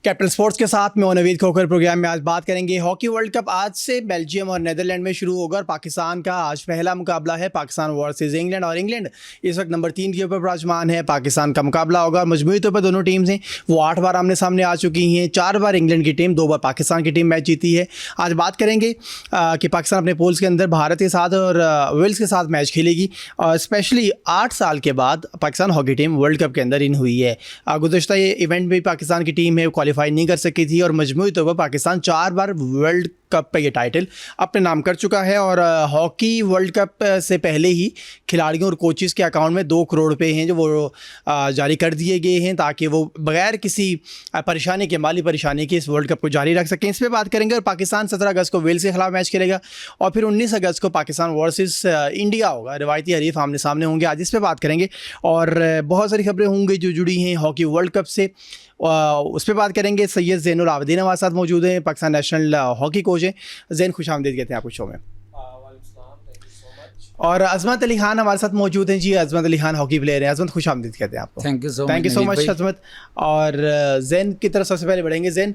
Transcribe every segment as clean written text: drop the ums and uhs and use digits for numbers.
Capital sports के साथ मैं नवीद खोकर प्रोग्राम में आज बात करेंगे हॉकी वर्ल्ड कप। आज से बेल्जियम और नेदरलैंड में शुरू होगा और पाकिस्तान का आज पहला मुकाबला है पाकिस्तान वर्सेस इंग्लैंड। और इंग्लैंड इस वक्त नंबर 3 के ऊपर विराजमान है। पाकिस्तान का मुकाबला होगा और मजमूई तौर पर दोनों टीम्स हैं वो 8 बार आमने सामने आ चुकी हैं। 4 बार इंग्लैंड की टीम, 2 बार पाकिस्तान की टीम मैच जीती है। आज बात करेंगे कि पाकिस्तान अपने पोल्स के अंदर भारत के साथ और वेल्स के साथ मैच खेलेगी और स्पेशली 8 साल के बाद Pakistan hockey team world cup के अंदर इन हुई है। गुज़श्ता ये इवेंट में पाकिस्तान की टीम है क्वालिफाई नहीं कर सकी थी और मजमूई तौर पर पाकिस्तान 4 बार वर्ल्ड कप पे ये टाइटल अपने नाम कर चुका है। और हॉकी वर्ल्ड कप से पहले ही खिलाड़ियों और कोचेज़ के अकाउंट में 2 करोड़ रुपए हैं जो वो जारी कर दिए गए हैं ताकि वो बगैर किसी परेशानी के, माली परेशानी के, इस वर्ल्ड कप को जारी रख सकें। इस पर बात करेंगे। और पाकिस्तान 17 अगस्त को वेल्स के खिलाफ मैच खेलेगा और फिर 19 अगस्त को पाकिस्तान वर्सेस इंडिया होगा। रिवायती हरीफ आमने सामने होंगे। आज इस पर बात करेंगे और बहुत सारी खबरें होंगी जो जुड़ी हैं हॉकी वर्ल्ड कप से। उस पर बात करेंगे। सैयद ज़ैनुल आबिदीन हमारे साथ मौजूद हैं, पाकिस्तान नेशनल हॉकी कोच हैं। ज़ैन, खुश आमदीद कहते हैं आपको शो में। और अजमत अली खान हमारे साथ मौजूद हैं। जी, अजमत अली खान हॉकी प्लेयर हैं। अजमत, खुश आमदीद कहते हैं आपको। थैंक यू सो मच अजमत। और ज़ैन की तरफ सबसे पहले बढ़ेंगे। ज़ैन,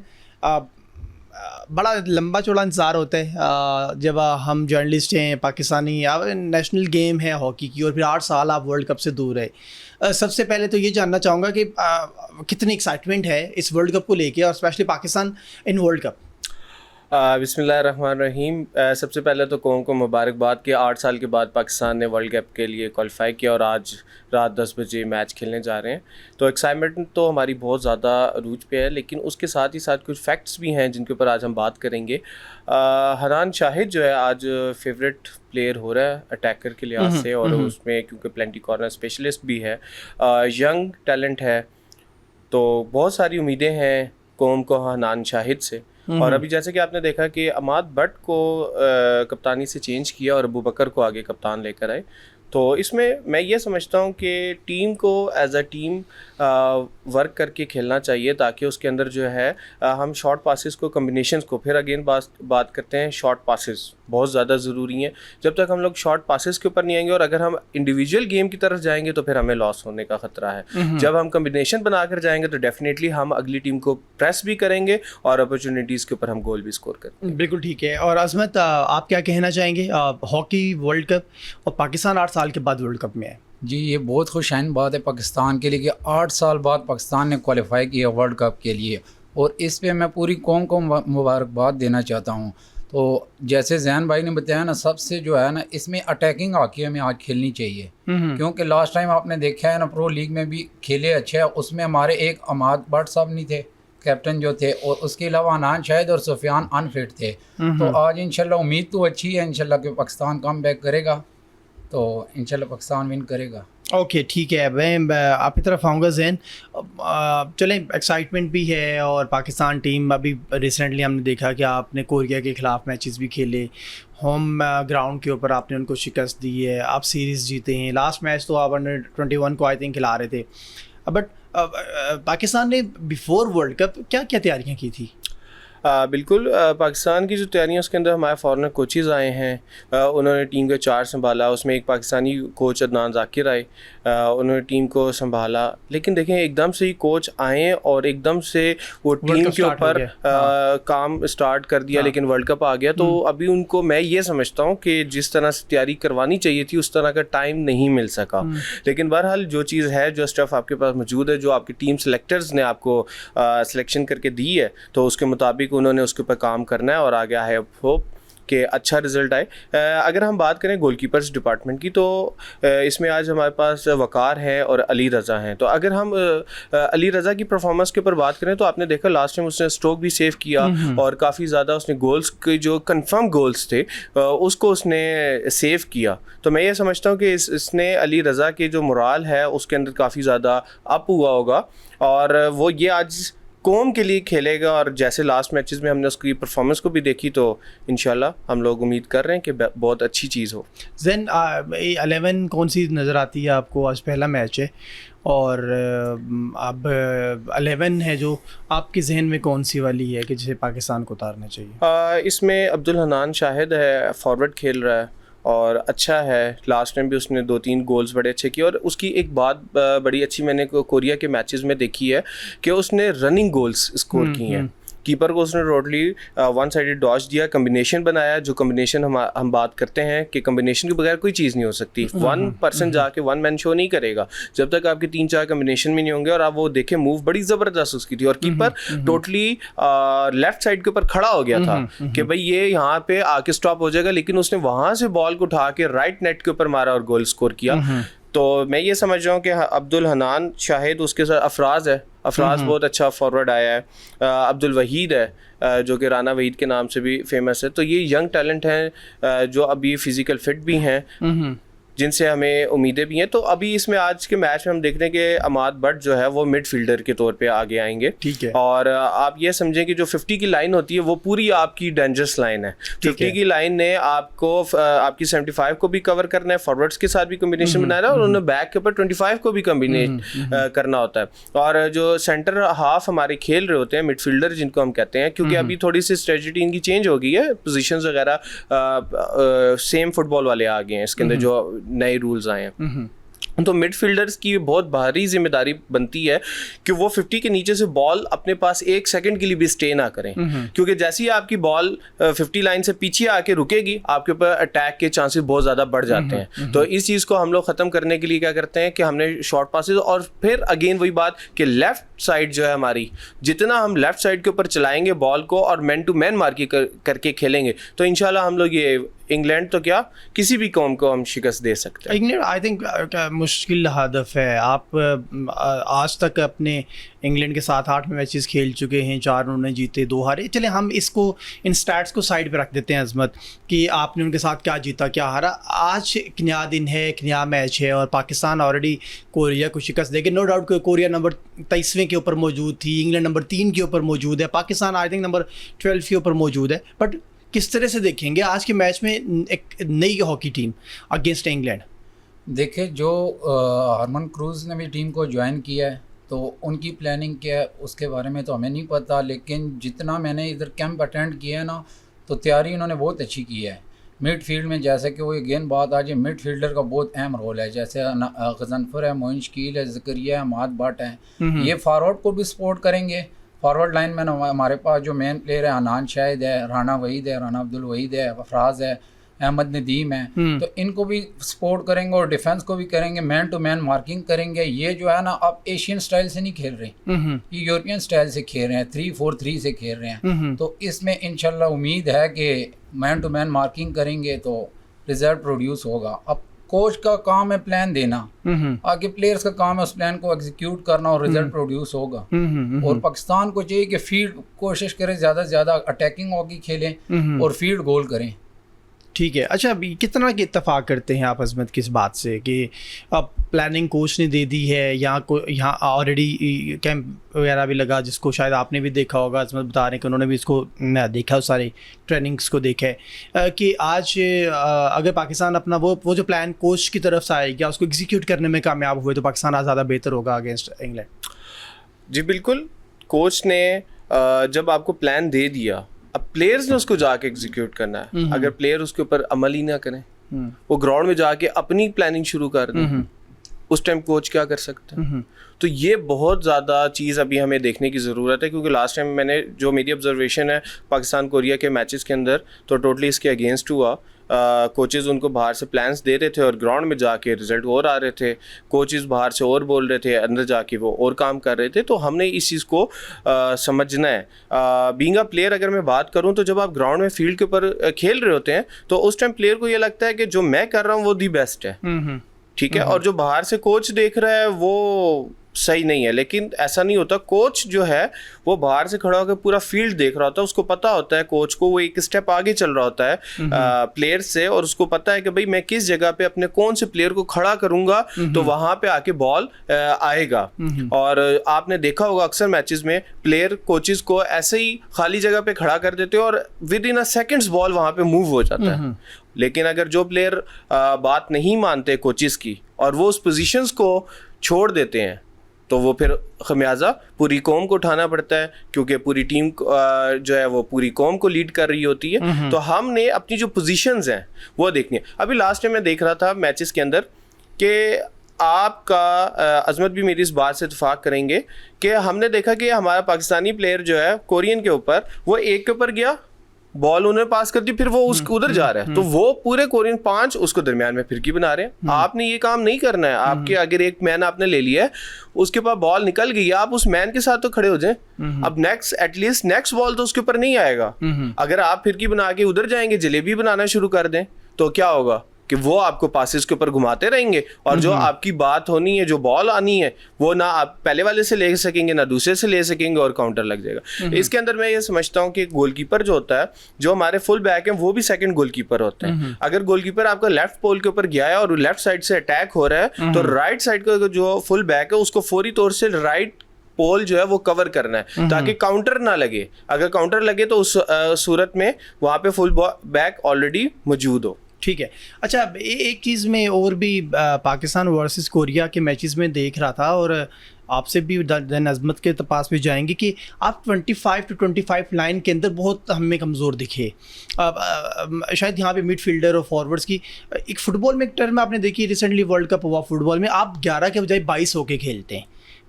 बड़ा लंबा चौड़ा इंतज़ार होता है जब हम जर्नलिस्ट हैं पाकिस्तानी, नेशनल गेम है हॉकी की, और फिर 8 साल आप वर्ल्ड कप से दूर है। सबसे पहले तो ये जानना चाहूँगा कि कितनी एक्साइटमेंट है इस वर्ल्ड कप को लेके और specially Pakistan in world cup. बिस्मिल्लाहिर्रहमानिर्रहीम। सबसे पहले तो कौम को मुबारकबाद कि 8 साल के बाद पाकिस्तान ने वर्ल्ड कप के लिए क्वालिफाई किया और आज रात 10 बजे मैच खेलने जा रहे हैं। तो एक्साइटमेंट तो हमारी बहुत ज़्यादा अरूज पे है, लेकिन उसके साथ ही साथ कुछ फैक्ट्स भी हैं जिनके ऊपर आज हम बात करेंगे। हनान शाहिद जो है आज फेवरेट प्लेयर हो रहा है अटैकर के लिहाज से, और उसमें क्योंकि प्लेंटी कॉर्नर स्पेशलिस्ट भी है, यंग टैलेंट है, तो बहुत सारी उम्मीदें हैं कौम को हनान शाहिद से। और अभी जैसे कि आपने देखा कि अमाद भट्ट को कप्तानी से चेंज किया और अबू बकर को आगे कप्तान लेकर आए। तो इसमें मैं ये समझता हूँ कि टीम को एज अ टीम वर्क करके खेलना चाहिए ताकि उसके अंदर जो है हम शॉर्ट पासेस को, कम्बिनेशंस को, फिर अगेन बात करते हैं शॉर्ट पासेस बहुत ज़्यादा ज़रूरी हैं। जब तक हम लोग शॉर्ट पासेस के ऊपर नहीं आएंगे और अगर हम इंडिविजुअल गेम की तरफ जाएंगे तो फिर हमें लॉस होने का ख़तरा है। जब हम कम्बिनेशन बनाकर जाएंगे तो डेफिनेटली हम अगली टीम को प्रेस भी करेंगे और अपॉर्चुनिटीज़ के ऊपर हम गोल भी स्कोर करेंगे। बिल्कुल ठीक है। और अजमत, आप क्या कहना चाहेंगे? हॉकी वर्ल्ड कप और पाकिस्तान 8 साल के बाद वर्ल्ड कप में है। जी, ये बहुत खुशाइन बात है पाकिस्तान के लिए कि 8 साल बाद पाकिस्तान ने क्वालिफाई किया वर्ल्ड कप के लिए, और इस पे मैं पूरी कौम को मुबारकबाद देना चाहता हूँ। तो जैसे जैन भाई ने बताया ना, सबसे जो है ना इसमें अटैकिंग हॉकी हमें आज खेलनी चाहिए, क्योंकि लास्ट टाइम आपने देखा है ना प्रो लीग में भी खेले अच्छे, उसमें हमारे एक अमाद भट्ट साहब नहीं थे कैप्टन जो थे, और उसके अलावा अनान शाहिद और सुफियान अनफिट थे। तो आज इंशाल्लाह उम्मीद तो अच्छी है इंशाल्लाह कि पाकिस्तान कम बैक करेगा, तो इंशाल्लाह पाकिस्तान विन करेगा। ओके, ठीक है। मैं आपकी तरफ आऊँगा ज़ैन। चलें, एक्साइटमेंट भी है और पाकिस्तान टीम अभी रिसेंटली हमने देखा कि आपने कोरिया के ख़िलाफ़ मैचेस भी खेले, होम ग्राउंड के ऊपर आपने उनको शिकस्त दी है, आप सीरीज़ जीते हैं। लास्ट मैच तो आप अंडर 21 को आई थिंक खिला रहे थे। बट पाकिस्तान ने बिफोर वर्ल्ड कप क्या क्या तैयारियाँ की थी? बिल्कुल, पाकिस्तान की जो तैयारियाँ उसके अंदर हमारे फॉरेनर कोचेज़ आए हैं, उन्होंने टीम का चार्ज संभाला। उसमें एक पाकिस्तानी कोच अदनान ज़ाकिर आए, उन्होंने टीम को संभाला। लेकिन देखें, एकदम से ही कोच आए और एकदम से वो टीम के ऊपर काम स्टार्ट कर दिया। लेकिन वर्ल्ड कप आ गया तो अभी उनको, मैं ये समझता हूँ कि जिस तरह से तैयारी करवानी चाहिए थी उस तरह का टाइम नहीं मिल सका। लेकिन बहरहाल जो चीज़ है, जो स्टफ़ आपके पास मौजूद है, जो आपकी टीम सेलेक्टर्स ने आपको सिलेक्शन करके दी है, तो उसके मुताबिक उन्होंने उसके ऊपर काम करना है और आ गया है होप कि अच्छा रिज़ल्ट आए। अगर हम बात करें गोलकीपर्स डिपार्टमेंट की, तो इसमें आज हमारे पास वकार हैं और अली रज़ा हैं। तो अगर हम अली रज़ा की परफॉर्मेंस के ऊपर बात करें तो आपने देखा लास्ट टाइम उसने स्ट्रोक भी सेव किया और काफ़ी ज़्यादा उसने गोल्स के जो कंफर्म गोल्स थे उसको उसने सेव किया। तो मैं ये समझता हूँ कि इसने अली रज़ा के जो मोराल है उसके अंदर काफ़ी ज़्यादा अप हुआ होगा और वो ये आज कौम के लिए खेलेगा। और जैसे लास्ट मैचेस में हमने उसकी परफॉर्मेंस को भी देखी तो इंशाल्लाह हम लोग उम्मीद कर रहे हैं कि बहुत अच्छी चीज़ हो। ज़ैन, 11 कौन सी नज़र आती है आपको? आज पहला मैच है और अब 11 है जो आपके जहन में कौन सी वाली है कि जिसे पाकिस्तान को उतारना चाहिए? इसमें अब्दुल हनान शाहिद है, फॉरवर्ड खेल रहा है, और अच्छा है। लास्ट टाइम भी उसने 2-3 गोल्स बड़े अच्छे किए, और उसकी एक बात बड़ी अच्छी मैंने कोरिया के मैचेस में देखी है कि उसने रनिंग गोल्स स्कोर किए हैं। कीपर को उसने टोटली वन साइडेड डॉच दिया, कम्बिनेशन बनाया, जो कम्बिनेशन हम बात करते हैं कि कम्बिनेशन के बगैर कोई चीज़ नहीं हो सकती। वन पर्सन जाके वन मैन शो नहीं करेगा जब तक आपके 3-4 कम्बिनेशन में नहीं होंगे। और आप वो देखें, मूव बड़ी ज़बरदस्त उसकी थी, और कीपर टोटली लेफ्ट साइड के ऊपर खड़ा हो गया था कि भाई ये यहाँ पे आके स्टॉप हो जाएगा, लेकिन उसने वहाँ से बॉल को उठा के राइट नेट के ऊपर मारा और गोल स्कोर किया। तो मैं ये समझ रहा हूँ कि अब्दुल हनान शाहिद, उसके साथ अफराज है, अफराज बहुत अच्छा फॉरवर्ड आया है, अब्दुल वहीद है जो कि राना वहीद के नाम से भी फेमस है। तो ये यंग टैलेंट हैं जो अभी फिजिकल फिट भी हैं, जिनसे हमें उम्मीदें भी हैं। तो अभी इसमें आज के मैच में हम देख रहे हैं कि अमाद बट जो है वो मिडफील्डर के तौर पे आगे आएंगे। ठीक है। और आप ये समझें कि जो 50 की लाइन होती है वो पूरी आपकी डेंजरस लाइन है। 50 की लाइन ने आपको आपकी 75 को भी कवर करना है, फॉरवर्ड्स के साथ भी कॉम्बिनेशन बनाना है, और उन्हें बैक के ऊपर 25 को भी कॉम्बिनेट करना होता है। और जो सेंटर हाफ हमारे खेल रहे होते हैं, मिडफील्डर जिनको हम कहते हैं, क्योंकि अभी थोड़ी सी स्ट्रेटजी इनकी चेंज हो गई है, पोजीशंस वगैरह सेम फुटबॉल वाले आ गए हैं इसके अंदर, जो नए रूल्स आए हैं। तो मिडफील्डर्स की बहुत भारी जिम्मेदारी बनती है कि वो 50 के नीचे से बॉल अपने पास 1 सेकंड के लिए भी स्टे ना करें, क्योंकि जैसे ही आपकी बॉल 50 लाइन से पीछे आके रुकेगी, आपके ऊपर अटैक के चांसेस बहुत ज़्यादा बढ़ जाते हैं। तो इस चीज़ को हम लोग ख़त्म करने के लिए क्या करते हैं कि हमने शॉर्ट पासेस, और फिर अगेन वही बात कि लेफ्ट साइड जो है हमारी, जितना हम लेफ्ट साइड के ऊपर चलाएंगे बॉल को और मैन टू मैन मार्किंग करके खेलेंगे, तो इंशाल्लाह हम लोग ये इंग्लैंड तो क्या किसी भी कौम को हम शिकस्त दे सकते हैं। इंग्लैंड आई थिंक मुश्किल हदफ है। आप आज तक अपने इंग्लैंड के साथ 8 मैचेस खेल चुके हैं, 4 उन्होंने जीते, 2 हारे। चले हम इसको इन स्टैट्स को साइड पे रख देते हैं अजमत, कि आपने उनके साथ क्या जीता क्या हारा। आज एक नया दिन है, एक नया मैच है, और पाकिस्तान ऑलरेडी कोरिया को शिकस्त देके, नो डाउट कोरिया नंबर 23वें के ऊपर मौजूद थी, इंग्लैंड नंबर 3 के ऊपर मौजूद है, पाकिस्तान आई थिंक नंबर 12 के ऊपर मौजूद है। बट किस तरह से देखेंगे आज के मैच में एक नई हॉकी टीम अगेंस्ट इंग्लैंड? देखिए, जो हरमन क्रूज़ ने भी टीम को ज्वाइन किया है, तो उनकी प्लानिंग क्या है उसके बारे में तो हमें नहीं पता, लेकिन जितना मैंने इधर कैंप अटेंड किया है ना, तो तैयारी उन्होंने बहुत अच्छी की है। मिडफील्ड में जैसे कि वो अगेन बात आज मिडफील्डर का बहुत अहम रोल है, जैसे गजनफर है, मोइन शकील है, ज़करिया है, अमाद बट है, ये फॉरवर्ड को भी सपोर्ट करेंगे। फॉरवर्ड लाइन में हमारे पास जो मेन प्लेयर है, अनान शाहिद है, राना वहीद है, राना अब्दुल वहीद है, अफराज है, अहमद नदीम है, तो इनको भी सपोर्ट करेंगे और डिफेंस को भी करेंगे, मैन टू मैन मार्किंग करेंगे। ये जो है ना, अब एशियन स्टाइल से नहीं खेल रहे, ये यूरोपियन स्टाइल से खेल रहे हैं, 3-4-3 से खेल रहे हैं। तो इसमें इंशाल्लाह उम्मीद है कि मैन टू मैन मार्किंग करेंगे तो रिजल्ट प्रोड्यूस होगा। अब कोच का काम है प्लान देना, आगे प्लेयर्स का काम है उस प्लान को एग्जीक्यूट करना, और रिजल्ट प्रोड्यूस होगा। और पाकिस्तान को चाहिए कि फील्ड कोशिश करें, ज़्यादा से ज़्यादा अटैकिंग हॉकी खेलें और फील्ड गोल करें। ठीक है। अच्छा, अभी कितना के इत्तेफाक करते हैं आप अजमत किस बात से कि अब प्लानिंग कोच ने दे दी है, यहाँ ऑलरेडी कैंप वगैरह भी लगा, जिसको शायद आपने भी देखा होगा, अजमत बता रहे हैं कि उन्होंने भी इसको देखा, उस सारे ट्रेनिंग्स को देखा है कि आज अगर पाकिस्तान अपना वो जो प्लान कोच की तरफ से आएगा उसको एग्जीक्यूट करने में कामयाब हुए, तो पाकिस्तान आज ज़्यादा बेहतर होगा अगेंस्ट इंग्लैंड। जी बिल्कुल, कोच ने जब आपको प्लान दे दिया, अब प्लेयर्स ने उसको जाके एग्जीक्यूट करना है। अगर प्लेयर उसके ऊपर अमल ही ना करें, वो ग्राउंड में जाके अपनी प्लानिंग शुरू कर दें, उस टाइम कोच क्या कर सकता है? तो ये बहुत ज़्यादा चीज़ अभी हमें देखने की ज़रूरत है, क्योंकि लास्ट टाइम मैंने जो मेरी ऑब्जर्वेशन है पाकिस्तान कोरिया के मैचेस के अंदर, तो टोटली इसके अगेंस्ट हुआ। कोचेस उनको बाहर से प्लान्स दे रहे थे और ग्राउंड में जाके रिजल्ट और आ रहे थे, कोचेस बाहर से और बोल रहे थे, अंदर जाके वो और काम कर रहे थे। तो हमने इस चीज़ को समझना है। बीइंग अ प्लेयर अगर मैं बात करूं, तो जब आप ग्राउंड में फील्ड के ऊपर खेल रहे होते हैं, तो उस टाइम प्लेयर को ये लगता है कि जो मैं कर रहा हूँ वो दी बेस्ट है, ठीक है, और जो बाहर से कोच देख रहा है वो सही नहीं है। लेकिन ऐसा नहीं होता। कोच जो है वो बाहर से खड़ा होकर पूरा फील्ड देख रहा होता है, उसको पता होता है, कोच को वो एक स्टेप आगे चल रहा होता है प्लेयर से, और उसको पता है कि भाई मैं किस जगह पे अपने कौन से प्लेयर को खड़ा करूंगा तो वहां पे आके बॉल आएगा। और आपने देखा होगा अक्सर मैचेस में प्लेयर कोचेस को ऐसे ही खाली जगह पे खड़ा कर देते हैं और with in a seconds ball वहां पे मूव हो जाता है। लेकिन अगर जो प्लेयर बात नहीं मानते कोचेस की और वो उस पोजीशंस को छोड़ देते हैं, तो वो फिर खमियाजा पूरी कौम को उठाना पड़ता है, क्योंकि पूरी टीम जो है वो पूरी कौम को लीड कर रही होती है। तो हमने अपनी जो पोजीशंस हैं वो देखनी है। अभी लास्ट टाइम मैं देख रहा था मैचेस के अंदर कि आपका अजमत भी मेरी इस बात से इत्तेफाक करेंगे कि हमने देखा कि हमारा पाकिस्तानी प्लेयर जो है कोरियन के ऊपर, वो एक के ऊपर गया, बॉल उन्हें पास कर दी, फिर वो उसको उधर जा रहा है, तो वो पूरे कोरियन 5 उसको दरमियान में फिरकी बना रहे हैं। आपने ये काम नहीं करना है। आपके अगर एक मैन आपने ले लिया है, उसके पास बॉल निकल गई है, आप उस मैन के साथ तो खड़े हो जाएं। अब एटलीस्ट नेक्स्ट बॉल तो उसके ऊपर नहीं आएगा। अगर आप फिरकी बना के उधर जाएंगे, जलेबी बनाना शुरू कर दें, तो क्या होगा कि वो आपको पासेस के ऊपर घुमाते रहेंगे, और जो आपकी बात होनी है, जो बॉल आनी है, वो ना आप पहले वाले से ले सकेंगे ना दूसरे से ले सकेंगे, और काउंटर लग जाएगा। इसके अंदर मैं ये समझता हूँ कि गोलकीपर जो होता है, जो हमारे फुल बैक हैं, वो भी सेकंड गोलकीपर होते हैं। अगर गोलकीपर आपका लेफ्ट पोल के ऊपर गया है और लेफ्ट साइड से अटैक हो रहा है, तो राइट साइड का जो फुल बैक है उसको फौरी तौर से राइट पोल जो है वो कवर करना है, ताकि काउंटर ना लगे। अगर काउंटर लगे तो उस सूरत में वहाँ पे फुल बैक ऑलरेडी मौजूद हो। ठीक है। अच्छा, एक चीज़ में और भी पाकिस्तान वर्सेस कोरिया के मैचेस में देख रहा था, और आपसे भी अजमत के पास भी जाएंगे कि आप 25 to 25 लाइन के अंदर बहुत हमें कमज़ोर दिखे। शायद यहाँ पे मिडफील्डर और फॉरवर्ड्स की एक फ़ुटबॉल में एक टर्म आपने देखी, रिसेंटली वर्ल्ड कप हुआ फुटबॉल में, आप 11 के बजाय 22 होके खेलते हैं,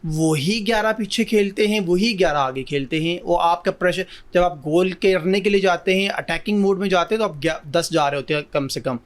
वही 11 पीछे खेलते हैं, वही 11 आगे खेलते हैं। वो आपका प्रेशर, जब आप गोल करने के लिए जाते हैं, अटैकिंग मोड में जाते हैं, तो आप 10 जा रहे होते हैं कम से कम।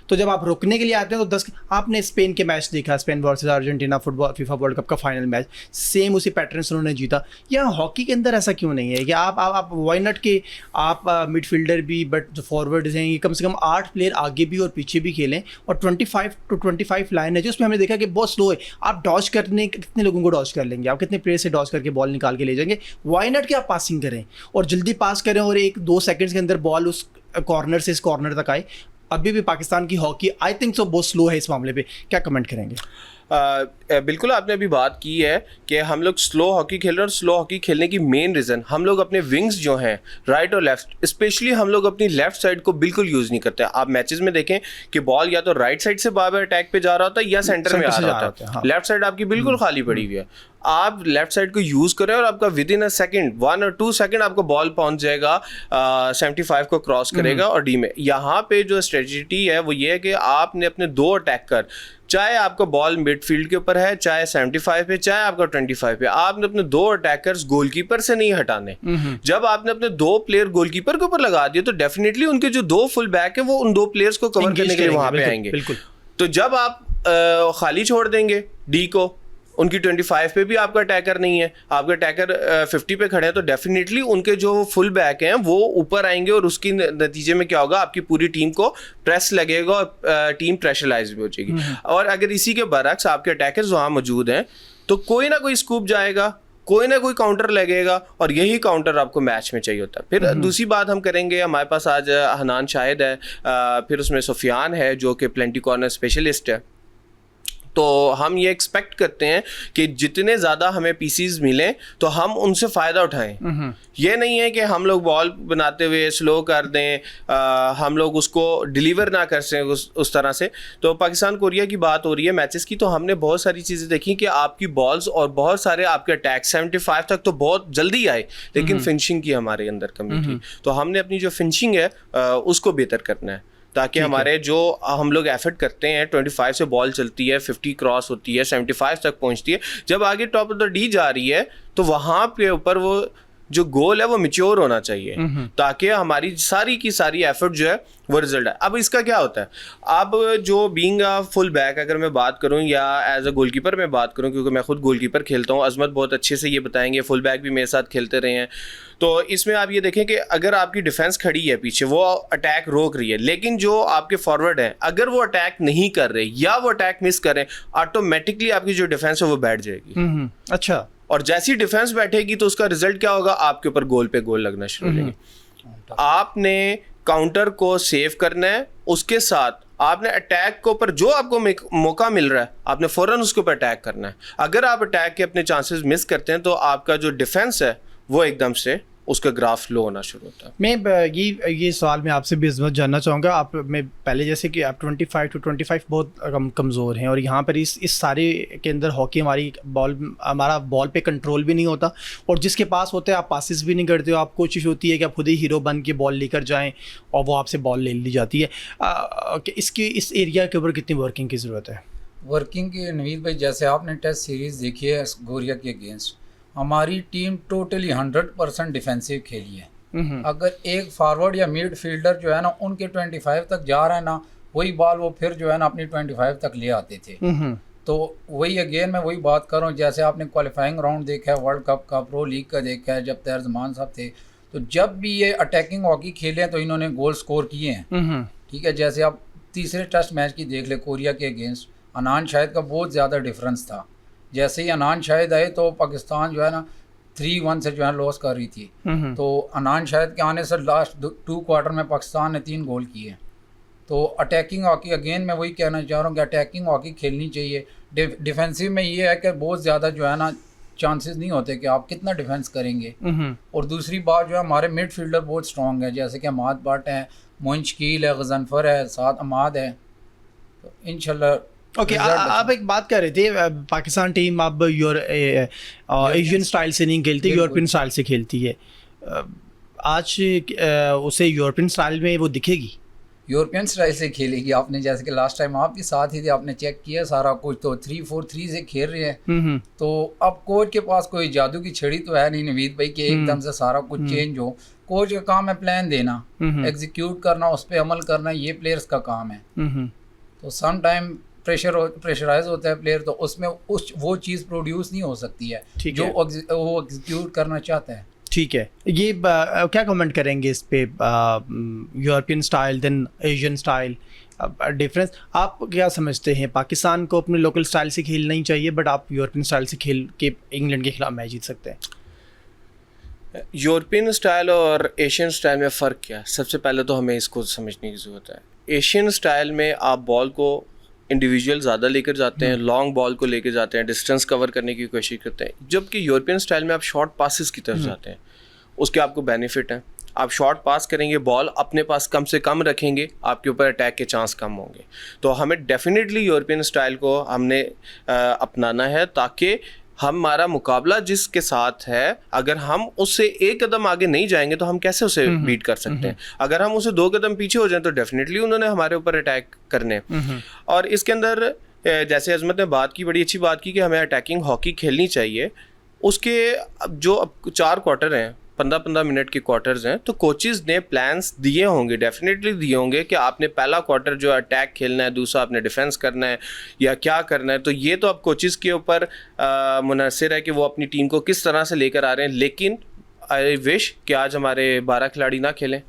तो जब आप रुकने के लिए आते हैं तो 10। आपने स्पेन के मैच देखा, Spain versus Argentina football FIFA world cup का फाइनल मैच, सेम उसी पैटर्न से उन्होंने जीता। या हॉकी के अंदर ऐसा क्यों नहीं है कि आप वाई नॉट के आप मिडफील्डर भी, बट जो फॉरवर्ड्स हैं, ये कम से कम 8 प्लेयर आगे भी और पीछे भी खेलें, और 25 to 25 लाइन है जो उसमें हमने देखा कि बहुत स्लो है। आप डॉज करने, कितने लोगों को डॉज कर लेंगे, आप कितने प्लेयर से डॉज करके बॉल निकाल के ले जाएंगे। वाई नॉट कि आप पासिंग करें और जल्दी पास करें, और 1-2 सेकंड्स के अंदर बॉल उस कॉर्नर से इस कॉर्नर तक आए। अभी भी पाकिस्तान की हॉकी आई थिंक सो बहुत स्लो है इस मामले पे, क्या कमेंट करेंगे? बिल्कुल, आपने अभी बात की है कि हम लोग स्लो हॉकी खेल रहे हैं, और स्लो हॉकी खेलने की मेन रीज़न हम लोग अपने विंग्स जो हैं राइट और लेफ्ट, स्पेशली हम लोग अपनी लेफ्ट साइड को बिल्कुल यूज़ नहीं करते। आप मैचेस में देखें कि बॉल या तो राइट साइड से बार अटैक पे जा रहा होता है या सेंटर में आ रहा होता है। हाँ। लेफ्ट साइड आपकी बिल्कुल खाली पड़ी हुई है। आप लेफ्ट साइड को यूज़ करें और आपका with in a second 1 or 2 second आपको बॉल पहुंच जाएगा, 75 को क्रॉस करेगा और डी में। यहाँ पे जो स्ट्रेटजी है वो ये है कि आपने अपने 2 अटैकर, चाहे आपका बॉल मिडफील्ड के ऊपर है, चाहे 75 पे, चाहे आपका 25 पे, आपने अपने 2 अटैकर्स गोलकीपर से नहीं हटाने। जब आपने अपने 2 प्लेयर गोलकीपर के ऊपर लगा दिए तो डेफिनेटली उनके जो 2 फुल बैक है वो उन 2 प्लेयर्स को कवर करने के लिए वहां पे आएंगे। तो जब आप खाली छोड़ देंगे डी को, उनकी 25 पे भी आपका अटैकर नहीं है, आपका अटैकर 50 पे खड़े हैं, तो डेफिनेटली उनके जो फुल बैक हैं वो ऊपर आएंगे, और उसकी नतीजे में क्या होगा, आपकी पूरी टीम को प्रेस लगेगा और टीम प्रेशराइज भी हो जाएगी। और अगर इसी के बरक्स आपके अटैकर्स वहाँ मौजूद हैं तो कोई ना कोई स्कूप जाएगा, कोई ना कोई काउंटर लगेगा, और यही काउंटर आपको मैच में चाहिए होता है। फिर दूसरी बात हम करेंगे, हमारे पास आज हनान शाहिद है, फिर उसमें सुफियान है जो कि प्लेंटी कॉर्नर स्पेशलिस्ट है। तो हम ये एक्सपेक्ट करते हैं कि जितने ज़्यादा हमें पीसीज मिलें तो हम उनसे फ़ायदा उठाएं। ये नहीं है कि हम लोग बॉल बनाते हुए स्लो कर दें, हम लोग उसको डिलीवर ना कर सकें उस तरह से। तो पाकिस्तान कोरिया की बात हो रही है मैचेस की, तो हमने बहुत सारी चीज़ें देखी कि आपकी बॉल्स और बहुत सारे आपके अटैक 75 तक तो बहुत जल्दी आए, लेकिन फिनिशिंग की हमारे अंदर कमी थी। तो हमने अपनी जो फिनिशिंग है उसको बेहतर करना है, ताकि हमारे जो हम लोग एफर्ट करते हैं, 25 से बॉल चलती है, 50 क्रॉस होती है, 75 तक पहुंचती है, जब आगे टॉप ऑफ द डी जा रही है तो वहाँ पे ऊपर वो जो गोल है वो मैच्योर होना चाहिए, ताकि हमारी सारी की सारी एफर्ट जो है वो रिजल्ट है। अब इसका क्या होता है, अब जो बीइंग अ फुल बैक अगर मैं बात करूं या एज अ गोलकीपर मैं बात करूं, क्योंकि मैं खुद गोलकीपर खेलता हूं, अजमत बहुत अच्छे से ये बताएंगे, फुल बैक भी मेरे साथ खेलते रहे हैं। तो इसमें आप ये देखें कि अगर आपकी डिफेंस खड़ी है पीछे, वो अटैक रोक रही है, लेकिन जो आपके फॉरवर्ड हैं अगर वो अटैक नहीं कर रहे या वो अटैक मिस करें, ऑटोमेटिकली आपकी जो डिफेंस है वो बैठ जाएगी। अच्छा, और जैसी डिफेंस बैठेगी तो उसका रिजल्ट क्या होगा, आपके ऊपर गोल पे गोल लगना शुरू हो जाएंगे। आपने काउंटर को सेव करना है, उसके साथ आपने अटैक के ऊपर जो आपको मौका मिल रहा है आपने फौरन उसके ऊपर अटैक करना है। अगर आप अटैक के अपने चांसेस मिस करते हैं तो आपका जो डिफेंस है वो एकदम से उसका ग्राफ लो होना शुरू होता है। मैं ये सवाल मैं आपसे भी इस वक्त जानना चाहूँगा, आप मैं पहले जैसे कि आप 25 to 25 बहुत कमज़ोर हैं और यहाँ पर इस सारे के अंदर हॉकी हमारा बॉल पे कंट्रोल भी नहीं होता और जिसके पास होता है आप पासिस भी नहीं करते हो, आप कोशिश होती है कि आप खुद ही हीरो बन के बॉल लेकर जाएँ और वो आपसे बॉल ले ली जाती है। इस एरिया के ऊपर कितनी वर्किंग की ज़रूरत है? वर्किंग की नवीद भाई, जैसे आपने टेस्ट सीरीज़ देखी है गोरिया के अगेंस्ट, हमारी टीम टोटली 100% डिफेंसिव खेली है। अगर एक फॉरवर्ड या मिड फील्डर जो है ना उनके 25 तक जा रहा है ना, वही बॉल वो फिर जो है ना अपनी 25 तक ले आते थे। तो वही अगेन मैं वही बात कर रहा हूँ, जैसे आपने क्वालिफाइंग राउंड देखा है वर्ल्ड कप का, प्रो लीग का देखा है, जब तैर जमान साहब थे, तो जब भी ये अटैकिंग हॉकी खेले तो इन्होंने गोल स्कोर किए हैं। ठीक है, जैसे आप तीसरे टेस्ट मैच की देख ले कोरिया के अगेंस्ट, अनान शाहिद का बहुत ज़्यादा डिफरेंस था। जैसे ही अनान शाहिद आए तो पाकिस्तान जो है ना 3-1 से जो है लॉस कर रही थी। तो अनान शाहिद के आने से लास्ट 2 क्वार्टर में पाकिस्तान ने 3 गोल किए। तो अटैकिंग हॉकी अगेन मैं वही कहना चाह रहा हूँ कि अटैकिंग हॉकी खेलनी चाहिए। डिफेंसिव में ये है कि बहुत ज़्यादा जो है ना चांसेस नहीं होते कि आप कितना डिफेंस करेंगे। और दूसरी बात जो है हमारे मिडफील्डर बहुत स्ट्रॉन्ग है, जैसे कि अमाद भट्ट है, मोइन शकील है, गजनफर है, साथ अमाद है। तो इंशाल्लाह ओके, आप एक बात कर रहे थे पाकिस्तान टीम अब एशियन स्टाइल से नहीं खेलती, यूरोपियन स्टाइल से खेलती है। आज उसे यूरोपियन स्टाइल में वो दिखेगी? यूरोपियन स्टाइल से खेलेगी। आपने जैसे कि लास्ट टाइम आप भी साथ ही थे, आपने चेक किया सारा कुछ, तो 3-4-3 से खेल रहे हैं। तो अब कोच के पास कोई जादू की छड़ी तो है नहीं नवीद भाई कि एकदम से सारा कुछ चेंज हो। कोच का काम है प्लान देना, एग्जीक्यूट करना, उस पर अमल करना, ये प्लेयर्स का काम है। तो सम टाइम प्रेशराइज होता है प्लेयर, तो उसमें वो चीज़ प्रोड्यूस नहीं हो सकती है जो वो एग्जीक्यूट करना चाहता है। ठीक है, ये क्या कमेंट करेंगे इस पे, European style then Asian style difference? आप क्या समझते हैं, पाकिस्तान को अपने लोकल स्टाइल से खेलना ही चाहिए बट आप यूरोपियन स्टाइल से खेल के इंग्लैंड के खिलाफ मैच जीत सकते हैं? यूरोपियन स्टाइल और एशियन स्टाइल में फ़र्क क्या है? सबसे पहले तो हमें इसको समझने की ज़रूरत है। एशियन स्टाइल में आप बॉल को इंडिविजुअल ज़्यादा लेकर जाते हैं, लॉन्ग बॉल को लेकर जाते हैं, डिस्टेंस कवर करने की कोशिश करते हैं, जबकि यूरोपियन स्टाइल में आप शॉर्ट पासिस की तरफ जाते हैं। उसके आपको बेनिफिट है, आप शॉर्ट पास करेंगे, बॉल अपने पास कम से कम रखेंगे, आपके ऊपर अटैक के चांस कम होंगे। तो हमें डेफिनेटली यूरोपियन स्टाइल को हमने अपनाना है, ताकि हमारा मुकाबला जिसके साथ है, अगर हम उससे एक कदम आगे नहीं जाएंगे तो हम कैसे उसे बीट कर सकते हैं। अगर हम उसे 2 कदम पीछे हो जाएं तो डेफिनेटली उन्होंने हमारे ऊपर अटैक करने। और इसके अंदर जैसे अजमत ने बात की, बड़ी अच्छी बात की कि हमें अटैकिंग हॉकी खेलनी चाहिए। उसके जो अब 4 क्वार्टर हैं, 15-15 मिनट के क्वार्टर्स हैं, तो कोचेज़ ने प्लान्स दिए होंगे, डेफिनेटली दिए होंगे कि आपने पहला क्वार्टर जो अटैक खेलना है, दूसरा आपने डिफेंस करना है या क्या करना है। तो ये तो अब कोचेज़ के ऊपर मुनहसर है कि वो अपनी टीम को किस तरह से लेकर आ रहे हैं। लेकिन आई विश कि आज हमारे 12 खिलाड़ी ना खेलें,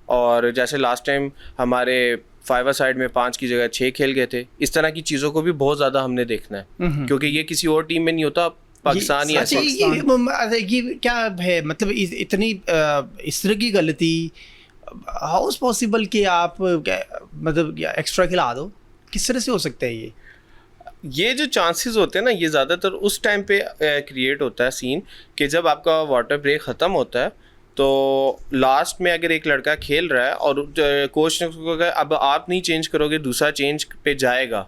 और जैसे लास्ट टाइम हमारे 5 साइड में 5 की जगह 6 खेल गए थे। इस तरह की चीज़ों को भी बहुत ज़्यादा हमने देखना है, क्योंकि ये किसी और टीम में नहीं होता, पाकिस्तान ही ऐसा। ये क्या है, मतलब इतनी इस तरह की गलती हाउ इज पॉसिबल कि आप मतलब एक्स्ट्रा खिला दो? किस तरह से हो सकता है ये जो चांसेस होते हैं ना, ये ज़्यादातर उस टाइम पे क्रिएट होता है सीन कि जब आपका वाटर ब्रेक ख़त्म होता है, तो लास्ट में अगर एक लड़का खेल रहा है और कोच ने उसको कहा अब आप नहीं चेंज करोगे, दूसरा चेंज पे जाएगा,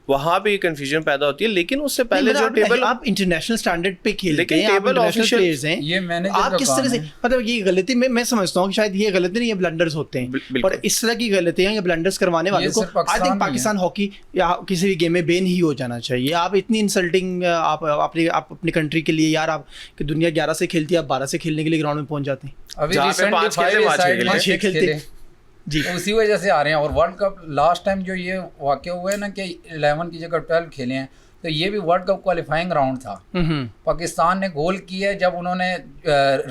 वहाँ पे कंफ्यूजन पैदा होती है। लेकिन उससे पहले जो टेबल, आप इंटरनेशनल स्टैंडर्ड पे खेलते हैं, टेबल ऑफिशियल प्लेयर्स हैं, ये मैनेजर आप किस तरह से, मतलब ये गलती मैं समझता हूँ कि शायद ये गलती नहीं, ये ब्लंडर्स होते हैं, और इस तरह की गलतियाँ या ब्लंडर्स करवाने वालों को आई थिंक पाकिस्तान हॉकी या किसी भी गेम में बैन ही हो जाना चाहिए। आप इतनी इंसल्टिंग आप अपनी कंट्री के लिए, यार आप कि दुनिया 11 से खेलती है, आप 12 से खेलने के लिए ग्राउंड में पहुंच जाते हैं, अभी 5 खेलते जी, उसी वजह से आ रहे हैं। और वर्ल्ड कप लास्ट टाइम जो ये वाक़या हुआ है ना कि 11 की जगह 12 खेले हैं, तो ये भी वर्ल्ड कप क्वालिफाइंग राउंड था। पाकिस्तान ने गोल किया है, जब उन्होंने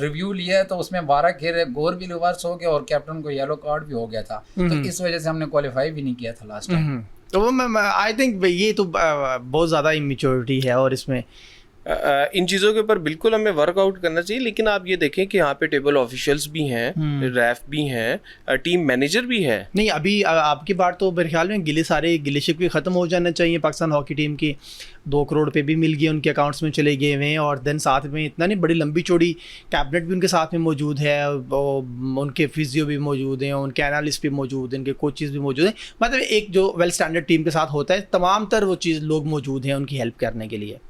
रिव्यू लिया है तो उसमें 12 खेल, गोल भी रिवर्स हो गया और कैप्टन को येलो कार्ड भी हो गया था। तो इस वजह से हमने क्वालिफाई भी नहीं किया था लास्ट टाइम। तो वो आई थिंक ये तो बहुत ज़्यादा इमेच्योरिटी है, और इसमें इन चीज़ों के ऊपर बिल्कुल हमें वर्कआउट करना चाहिए, लेकिन आप ये देखें कि यहाँ पे टेबल ऑफिशियल्स भी हैं, रैफ भी हैं, टीम मैनेजर भी है। नहीं अभी आपकी बात तो मेरे ख्याल में सारे गिले शिकवे ख़त्म हो जाना चाहिए। पाकिस्तान हॉकी टीम की 2 करोड़ रुपये भी मिल गए, उनके अकाउंट्स में चले गए हुए हैं, और देन साथ में इतना नहीं बड़ी लंबी चौड़ी कैबिनेट भी उनके साथ में मौजूद है, उनके फिजियो भी मौजूद हैं, उनके एनालिस्ट भी मौजूद हैं, उनके कोचेज़ भी मौजूद हैं। मतलब एक जो वेल स्टैंडर्ड टीम के साथ होता है तमाम तर वो चीज़ लोग मौजूद हैं उनकी हेल्प करने के लिए।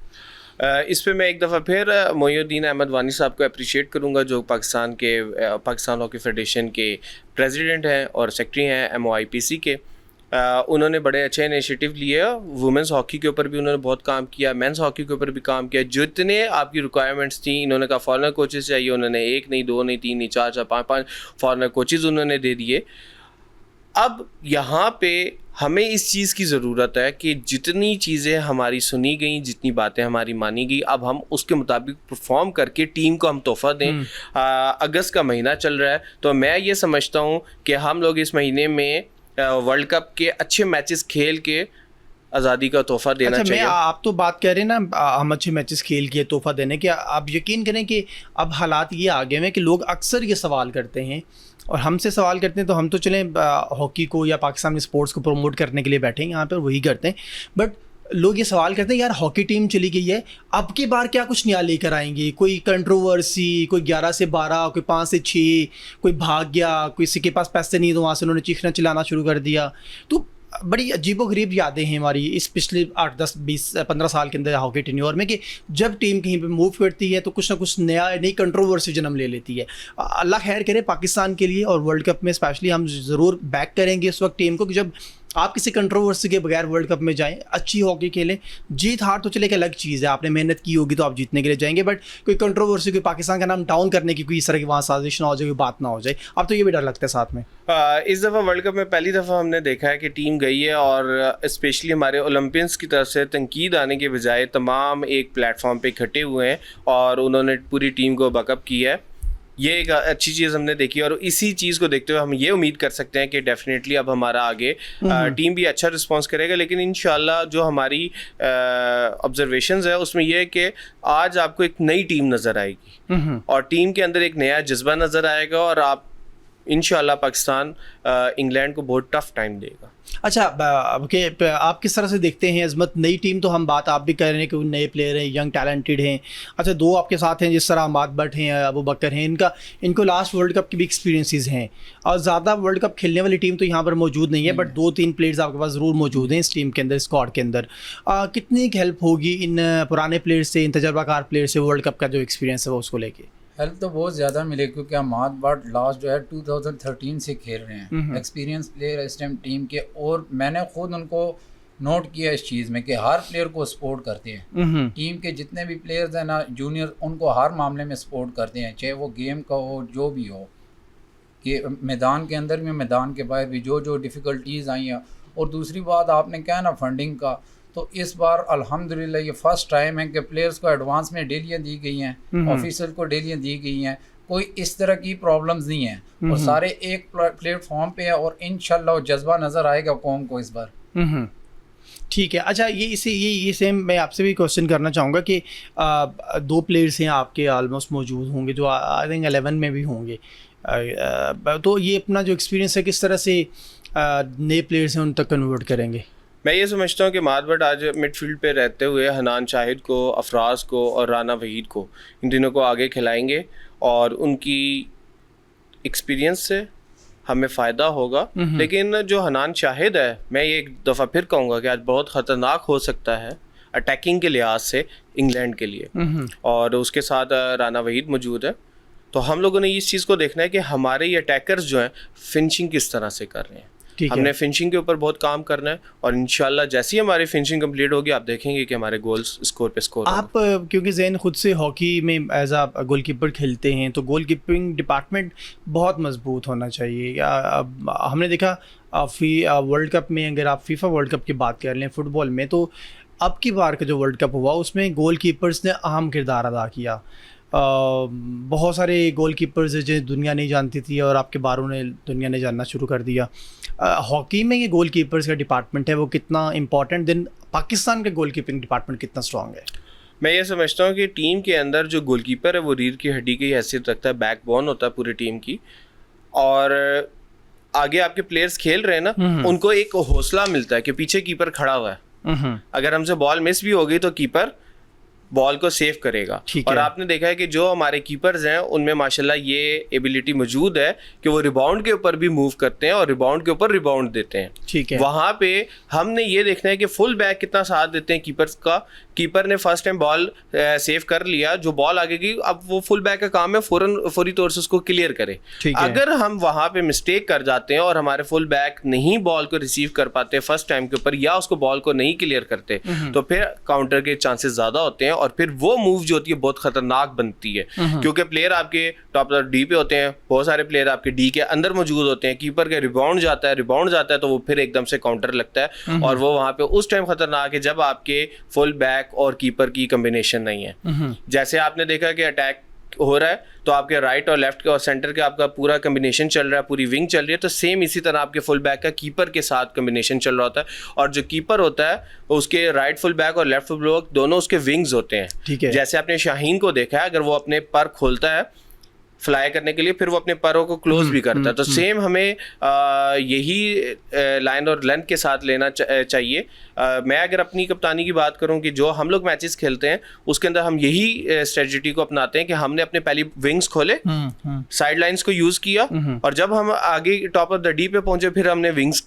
इस पे मैं एक दफ़ा फिर मोइनुद्दीन अहमद वानी साहब को अप्रिशिएट करूँगा, जो पाकिस्तान हॉकी फेडरेशन के प्रेसिडेंट हैं और सेक्रेटरी हैं MOIPC के। उन्होंने बड़े अच्छे इनिशिएटिव लिए, वुमेंस हॉकी के ऊपर भी उन्होंने बहुत काम किया, मेंस हॉकी के ऊपर भी काम किया। जितने आपकी रिक्वायरमेंट्स थी, इन्होंने कहा फॉरेनर कोचेज़ चाहिए, उन्होंने 1 नहीं 2 नहीं 3 नहीं 4 5 फॉरेनर कोचेज़ उन्होंने दे दिए। अब यहाँ पे हमें इस चीज़ की ज़रूरत है कि जितनी चीज़ें हमारी सुनी गई, जितनी बातें हमारी मानी गई, अब हम उसके मुताबिक परफॉर्म करके टीम को हम तोहफ़ा दें। अगस्त का महीना चल रहा है, तो मैं ये समझता हूँ कि हम लोग इस महीने में वर्ल्ड कप के अच्छे मैचेस खेल के आज़ादी का तोहफ़ा देना चाहिए। आप तो बात कह रहे हैं ना हम अच्छे मैचेस खेल के तोहफ़ा देने के, आप यकीन करें कि अब हालात ये आ गए हैं कि लोग अक्सर ये सवाल करते हैं और हमसे सवाल करते हैं, तो हम तो चलें हॉकी को या पाकिस्तान में स्पोर्ट्स को प्रमोट करने के लिए बैठे हैं यहाँ पर, वही करते हैं। बट लोग ये सवाल करते हैं यार हॉकी टीम चली गई है, अब की बार क्या कुछ नया लेकर आएंगे, कोई कंट्रोवर्सी, कोई 11 से 12, कोई 5 से 6, कोई भाग गया, किसी के पास पैसे नहीं तो वहाँ से उन्होंने चीखना चिल्लाना शुरू कर दिया। तो बड़ी अजीबोगरीब यादें हैं हमारी इस पिछले 8 10 20 15 साल के अंदर हॉकी टेन्योर में, कि जब टीम कहीं पे मूव करती है तो कुछ ना कुछ नई कंट्रोवर्सी जन्म ले लेती है। अल्लाह खैर करे पाकिस्तान के लिए, और वर्ल्ड कप में स्पेशली हम ज़रूर बैक करेंगे इस वक्त टीम को कि जब आप किसी कंट्रोवर्सी के बगैर वर्ल्ड कप में जाएं, अच्छी हॉकी खेलें। जीत हार तो चले एक अलग चीज़ है, आपने मेहनत की होगी तो आप जीतने के लिए जाएंगे, बट कोई कंट्रोवर्सी, कोई पाकिस्तान का नाम डाउन करने की कोई इस तरह की वहाँ साजिश ना हो जाए, कोई बात ना हो जाए। अब तो ये भी डर लगता है साथ में। इस दफ़ा वर्ल्ड कप में पहली दफ़ा हमने देखा है कि टीम गई है, और स्पेशली हमारे ओलंपियंस की तरफ से तनकीद आने के बजाय तमाम एक प्लेटफॉर्म पे इकट्ठे हुए हैं और उन्होंने पूरी टीम को बैकअप किया है। ये एक अच्छी चीज़ हमने देखी, और इसी चीज़ को देखते हुए हम ये उम्मीद कर सकते हैं कि डेफिनेटली अब हमारा आगे टीम भी अच्छा रिस्पांस करेगा। लेकिन इंशाल्लाह जो हमारी ऑब्जर्वेशंस है उसमें यह है कि आज आपको एक नई टीम नज़र आएगी और टीम के अंदर एक नया जज्बा नज़र आएगा, और आप इंशाल्लाह पाकिस्तान इंग्लैंड को बहुत टफ टाइम देगा। अच्छा, आप किस तरह से देखते हैं अजमत, नई टीम तो हम बात आप भी कर रहे हैं कि नए प्लेयर हैं, यंग टैलेंटेड हैं। अच्छा, 2 आपके साथ हैं जिस तरह अहमद बट हैं, अबू बकर हैं, इनको लास्ट वर्ल्ड कप के भी एक्सपीरियंसेस हैं, और ज़्यादा वर्ल्ड कप खेलने वाली टीम तो यहाँ पर मौजूद नहीं है, बट 2-3 प्लेयर्स आपके पास ज़रूर मौजूद हैं इस टीम के अंदर, स्क्वाड के अंदर। कितनी हेल्प होगी इन पुराने प्लेयर से, इन तजर्बाकार प्लेयर से वर्ल्ड कप का जो एक्सपीरियंस है वो उसको लेके? हेल्प तो बहुत ज़्यादा मिले, क्योंकि अहमद बट लास्ट जो है 2013 से खेल रहे हैं, एक्सपीरियंस प्लेयर इस टाइम टीम के, और मैंने खुद उनको नोट किया इस चीज़ में कि हर प्लेयर को सपोर्ट करते हैं। टीम के जितने भी प्लेयर्स हैं ना जूनियर, उनको हर मामले में सपोर्ट करते हैं, चाहे वो गेम का हो, जो भी हो, कि मैदान के अंदर भी मैदान के बाहर भी जो डिफ़िकल्टीज़ आई हैं। और दूसरी बात आपने कहा ना फंडिंग का, तो इस बार अल्हम्दुलिल्लाह ये फर्स्ट टाइम है कि प्लेयर्स को एडवांस में डेलियाँ दी गई हैं, ऑफिसर को डेलियाँ दी गई हैं, कोई इस तरह की प्रॉब्लम्स नहीं हैं, और सारे एक प्लेटफॉर्म पे है, और इंशाल्लाह जज्बा नज़र आएगा कौम को इस बार। ठीक है। अच्छा, ये सेम मैं आपसे भी क्वेश्चन करना चाहूँगा कि 2 प्लेयर्स हैं आपके ऑलमोस्ट मौजूद होंगे जो आई थिंक 11 में भी होंगे, तो ये अपना जो एक्सपीरियंस है किस तरह से नए प्लेयर्स हैं उन तक कन्वर्ट करेंगे? मैं ये समझता हूँ कि अहमद बट आज मिडफील्ड पे रहते हुए हनान शाहिद को, अफराज को और राना वहीद को, इन तीनों को आगे खिलाएंगे, और उनकी एक्सपीरियंस से हमें फ़ायदा होगा। लेकिन जो हनान शाहिद है, मैं ये एक दफ़ा फिर कहूँगा कि आज बहुत ख़तरनाक हो सकता है अटैकिंग के लिहाज से इंग्लैंड के लिए, और उसके साथ राना वहीद मौजूद है। तो हम लोगों ने इस चीज़ को देखना है कि हमारे ये अटैकर्स जो हैं फिनिशिंग किस तरह से कर रहे हैं। हमने फिनिशिंग के ऊपर बहुत काम करना है, और इंशाल्लाह जैसे ही हमारी फिनिशिंग कंप्लीट होगी आप देखेंगे कि हमारे गोल्स स्कोर पे स्कोर आप क्योंकि ज़ैन खुद से हॉकी में एज आ गोलकीपर खेलते हैं, तो गोलकीपिंग डिपार्टमेंट बहुत मजबूत होना चाहिए। हमने देखा वर्ल्ड कप में, अगर आप फीफा वर्ल्ड कप की बात कर लें फुटबॉल में, तो अब की बार का जो वर्ल्ड कप हुआ उसमें गोलकीपर्स ने अहम किरदार अदा किया। बहुत सारे गोलकीपर्स जो दुनिया नहीं जानती थी और आपके बारों ने दुनिया ने जानना शुरू कर दिया। हॉकी में ये गोलकीपर्स का डिपार्टमेंट है वो कितना इम्पोर्टेंट, देन पाकिस्तान का गोलकीपिंग डिपार्टमेंट कितना स्ट्रॉन्ग है? मैं ये समझता हूँ कि टीम के अंदर जो गोलकीपर है वो रीढ़ की हड्डी की हैसियत रखता है, बैकबोन होता है पूरी टीम की, और आगे आपके प्लेयर्स खेल रहे हैं ना, उनको एक हौसला मिलता है कि पीछे कीपर खड़ा हुआ है, अगर हमसे बॉल मिस भी हो गई तो कीपर बॉल को सेव करेगा। और आपने देखा है कि जो हमारे कीपर्स हैं उनमें माशाल्लाह ये एबिलिटी मौजूद है कि वो रिबाउंड के ऊपर भी मूव करते हैं और रिबाउंड के ऊपर रिबाउंड देते हैं। ठीक है, वहां पे हमने ये देखना है कि फुल बैक कितना साथ देते हैं कीपर्स का। कीपर ने फर्स्ट टाइम बॉल सेव कर लिया, जो बॉल आगे गई, अब वो फुल बैक का काम है फौरी तौर से उसको क्लियर करे। अगर हम वहां पे मिस्टेक कर जाते हैं और हमारे फुल बैक नहीं बॉल को रिसीव कर पाते फर्स्ट टाइम के ऊपर, या उसको बॉल को नहीं क्लियर करते, तो फिर काउंटर के चांसेस ज्यादा होते हैं और फिर वो मूव जो होती है बहुत खतरनाक बनती है, क्योंकि प्लेयर आपके टॉप डी पे होते हैं, बहुत सारे प्लेयर आपके डी के अंदर मौजूद होते हैं, कीपर के रिबाउंड जाता है तो वो फिर एकदम से काउंटर लगता है, और वो वहां पे उस टाइम खतरनाक है जब आपके फुल बैक और कीपर की कॉम्बिनेशन नहीं है। जैसे आपने देखा कि अटैक हो रहा है तो आपके राइट और लेफ्ट के और सेंटर के आपका पूरा कॉम्बिनेशन चल रहा है, पूरी विंग चल रही है, तो सेम इसी तरह आपके फुल बैक का कीपर के साथ कॉम्बिनेशन चल रहा होता है, और जो कीपर होता है उसके राइट फुल बैक और लेफ्ट फुल बैक दोनों उसके विंग्स होते हैं। ठीक है, जैसे आपने शाहीन को देखा है, अगर वो अपने पर खोलता है फ्लाई करने के लिए, फिर वो अपने पैरों को क्लोज भी करता है, तो सेम हमें यही लाइन और लेंथ के साथ लेना चाहिए। मैं अगर अपनी कप्तानी की बात करूं कि जो हम लोग मैचेस खेलते हैं उसके अंदर हम यही स्ट्रेटजी को अपनाते हैं कि हमने अपने पहली विंग्स खोले, साइड लाइंस को यूज किया, और जब हम आगे टॉप ऑफ द डी पे पहुंचे फिर हमने विंग्स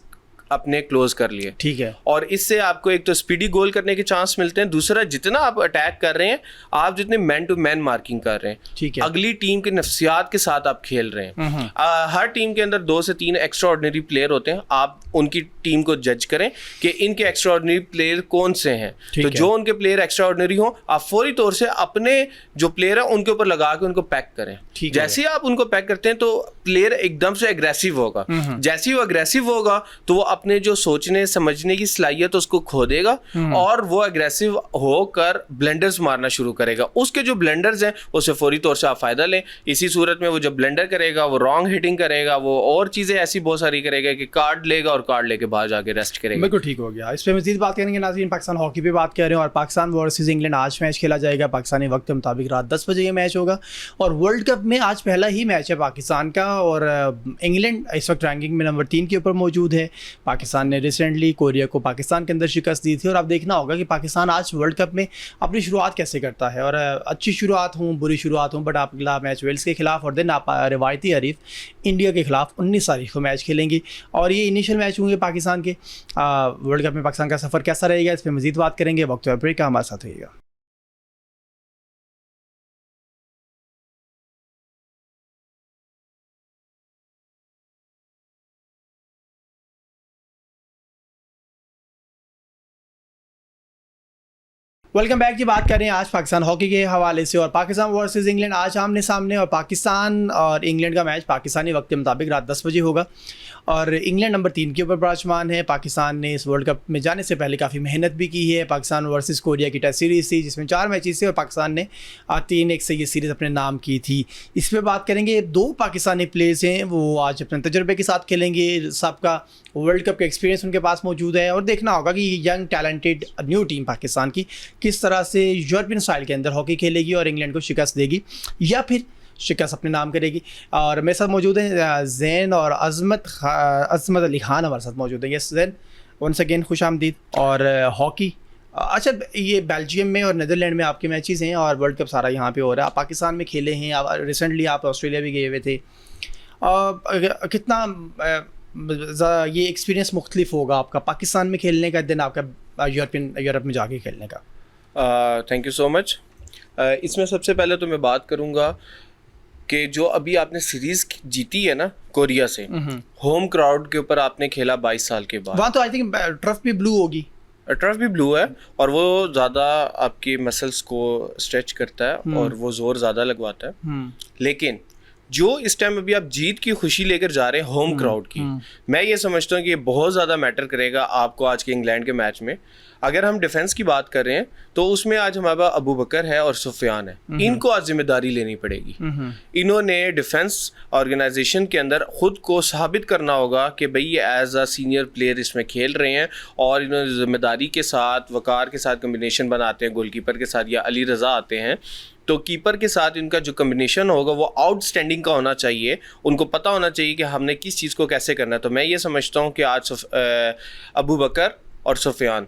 अपने क्लोज कर लिए। ठीक है, और इससे आपको एक तो स्पीडी गोल करने के चांस मिलते हैं, दूसरा जितना आप अटैक कर रहे हैं, आप जितने मैन टू मैन मार्किंग कर रहे हैं, ठीक है, अगली टीम के नफ्सियात के साथ आप खेल रहे हैं। हर टीम के अंदर 2 से 3 एक्स्ट्रा ऑर्डिनरी प्लेयर होते हैं, आप उनकी टीम को जज करें कि इनके एक्स्ट्रा ऑर्डिनरी प्लेयर कौन से हैं, तो जो उनके प्लेयर एक्स्ट्रा ऑर्डिनरी हो आप फौरी तौर से अपने जो प्लेयर है उनके ऊपर लगा के उनको पैक करें। जैसे ही आप उनको पैक करते हैं तो प्लेयर एकदम से एग्रेसिव होगा, जैसे ही वो एग्रेसिव होगा तो वो अपने जो सोचने समझने की सलाहियत उसको खो देगा, और वो एग्रेसिव होकर ब्लेंडर्स मारना शुरू करेगा। उसके जो ब्लेंडर्स हैं उससे फौरी तौर से आप फायदा लें। इसी सूरत में वो जब ब्लेंडर करेगा वो रॉन्ग हिटिंग करेगा, वो और चीजें ऐसी बहुत सारी करेगा कि कार्ड लेगा और कार्ड लेके बाहर जाके रेस्ट करेगा। बिल्कुल ठीक हो गया। इस पर मजीद बात करेंगे नाज़रीन, पाकिस्तान हॉकी पे बात कर रहे हैं, और पाकिस्तान वर्सेस इंग्लैंड आज मैच खेला जाएगा पाकिस्तानी वक्त के मुताबिक रात 10 बजे ये मैच होगा, और वर्ल्ड कप में आज पहला ही मैच है पाकिस्तान का, और इंग्लैंड इस वक्त रैंकिंग में नंबर 3 के ऊपर मौजूद है। पाकिस्तान ने रिसेंटली कोरिया को पाकिस्तान के अंदर शिकस्त दी थी, और आप देखना होगा कि पाकिस्तान आज वर्ल्ड कप में अपनी शुरुआत कैसे करता है, और अच्छी शुरुआत हो बुरी शुरुआत हो, बट आप अगला मैच वेल्स के खिलाफ और देन आप रिवायती हरीफ इंडिया के खिलाफ 19 तारीख को मैच खेलेंगे, और ये इनिशियल मैच होंगे पाकिस्तान के। वर्ल्ड कप में पाकिस्तान का सफ़र कैसा रहेगा इस पर मजीद बात करेंगे, वक्त ब्रेक का हमारे साथ रहिएगा। Welcome back. की बात करें आज पाकिस्तान हॉकी के हवाले से, और पाकिस्तान वर्सेस इंग्लैंड आज आमने सामने, और पाकिस्तान और इंग्लैंड का मैच पाकिस्तानी वक्त के मुताबिक रात 10 बजे होगा, और इंग्लैंड नंबर 3 के ऊपर विराजमान है। पाकिस्तान ने इस वर्ल्ड कप में जाने से पहले काफ़ी मेहनत भी की है। पाकिस्तान वर्सेस कोरिया की टेस्ट सीरीज़ थी जिसमें 4 मैचेस थे, और पाकिस्तान ने 3-1 से ये सीरीज़ अपने नाम की थी। इस पर बात करेंगे, 2 पाकिस्तानी प्लेयर्स हैं वो आज अपने तजुर्बे के साथ खेलेंगे, सबका वर्ल्ड कप का एक्सपीरियंस उनके पास मौजूद है, और देखना होगा कि young talented new team Pakistan की किस तरह से यूरोपियन स्टाइल के अंदर हॉकी खेलेगी और इंग्लैंड को शिकस्त देगी या फिर शिकस्त अपने नाम करेगी। और मेरे साथ मौजूद हैं जैन और अजमत अली खान हमारे साथ मौजूद है। यस जैन, वंस अगेन खुश आमदीद। और हॉकी, अच्छा ये बेल्जियम में और नीदरलैंड में आपके मैचेस हैं, और वर्ल्ड कप सारा यहाँ पे हो रहा है। आप पाकिस्तान में खेले हैं, आप रिसेंटली आप ऑस्ट्रेलिया भी गए हुए थे, कितना ये एक्सपीरियंस मुख्तलिफ होगा आपका पाकिस्तान में खेलने का दिन आपका यूरोप में जाके खेलने का? Thank you so much. इसमें सबसे पहले तो मैं बात करूँगा कि जो अभी आपने सीरीज़ जीती है ना कोरिया से, होम क्राउड के ऊपर आपने खेला 22 साल के बाद। वहाँ तो आई थिंक टर्फ भी ब्लू होगी। टर्फ भी ब्लू है, और वो ज़्यादा आपके मसल्स को स्ट्रेच करता है और वो ज़ोर ज़्यादा लगवाता है। लेकिन जो इस टाइम अभी आप जीत की खुशी लेकर जा रहे हैं होम क्राउड की, मैं ये समझता हूँ कि ये बहुत ज़्यादा मैटर करेगा आपको आज के इंग्लैंड के मैच में। अगर हम डिफेंस की बात कर रहे हैं तो उसमें आज हमारे पास अबू बकर है और सुफियान है, इनको आज जिम्मेदारी लेनी पड़ेगी। इन्होंने डिफेंस ऑर्गेनाइजेशन के अंदर खुद को साबित करना होगा कि भाई ये एज अ सीनियर प्लेयर इसमें खेल रहे हैं और इन्होंने जिम्मेदारी के साथ वकार के साथ कम्बिनेशन बनाते हैं, गोलकीपर के साथ या अली रज़ा आते हैं तो कीपर के साथ इनका जो कम्बिनेशन होगा वो आउटस्टैंडिंग का होना चाहिए। उनको पता होना चाहिए कि हमने किस चीज़ को कैसे करना है। तो मैं ये समझता हूँ कि आज अबू बकर और सुफियान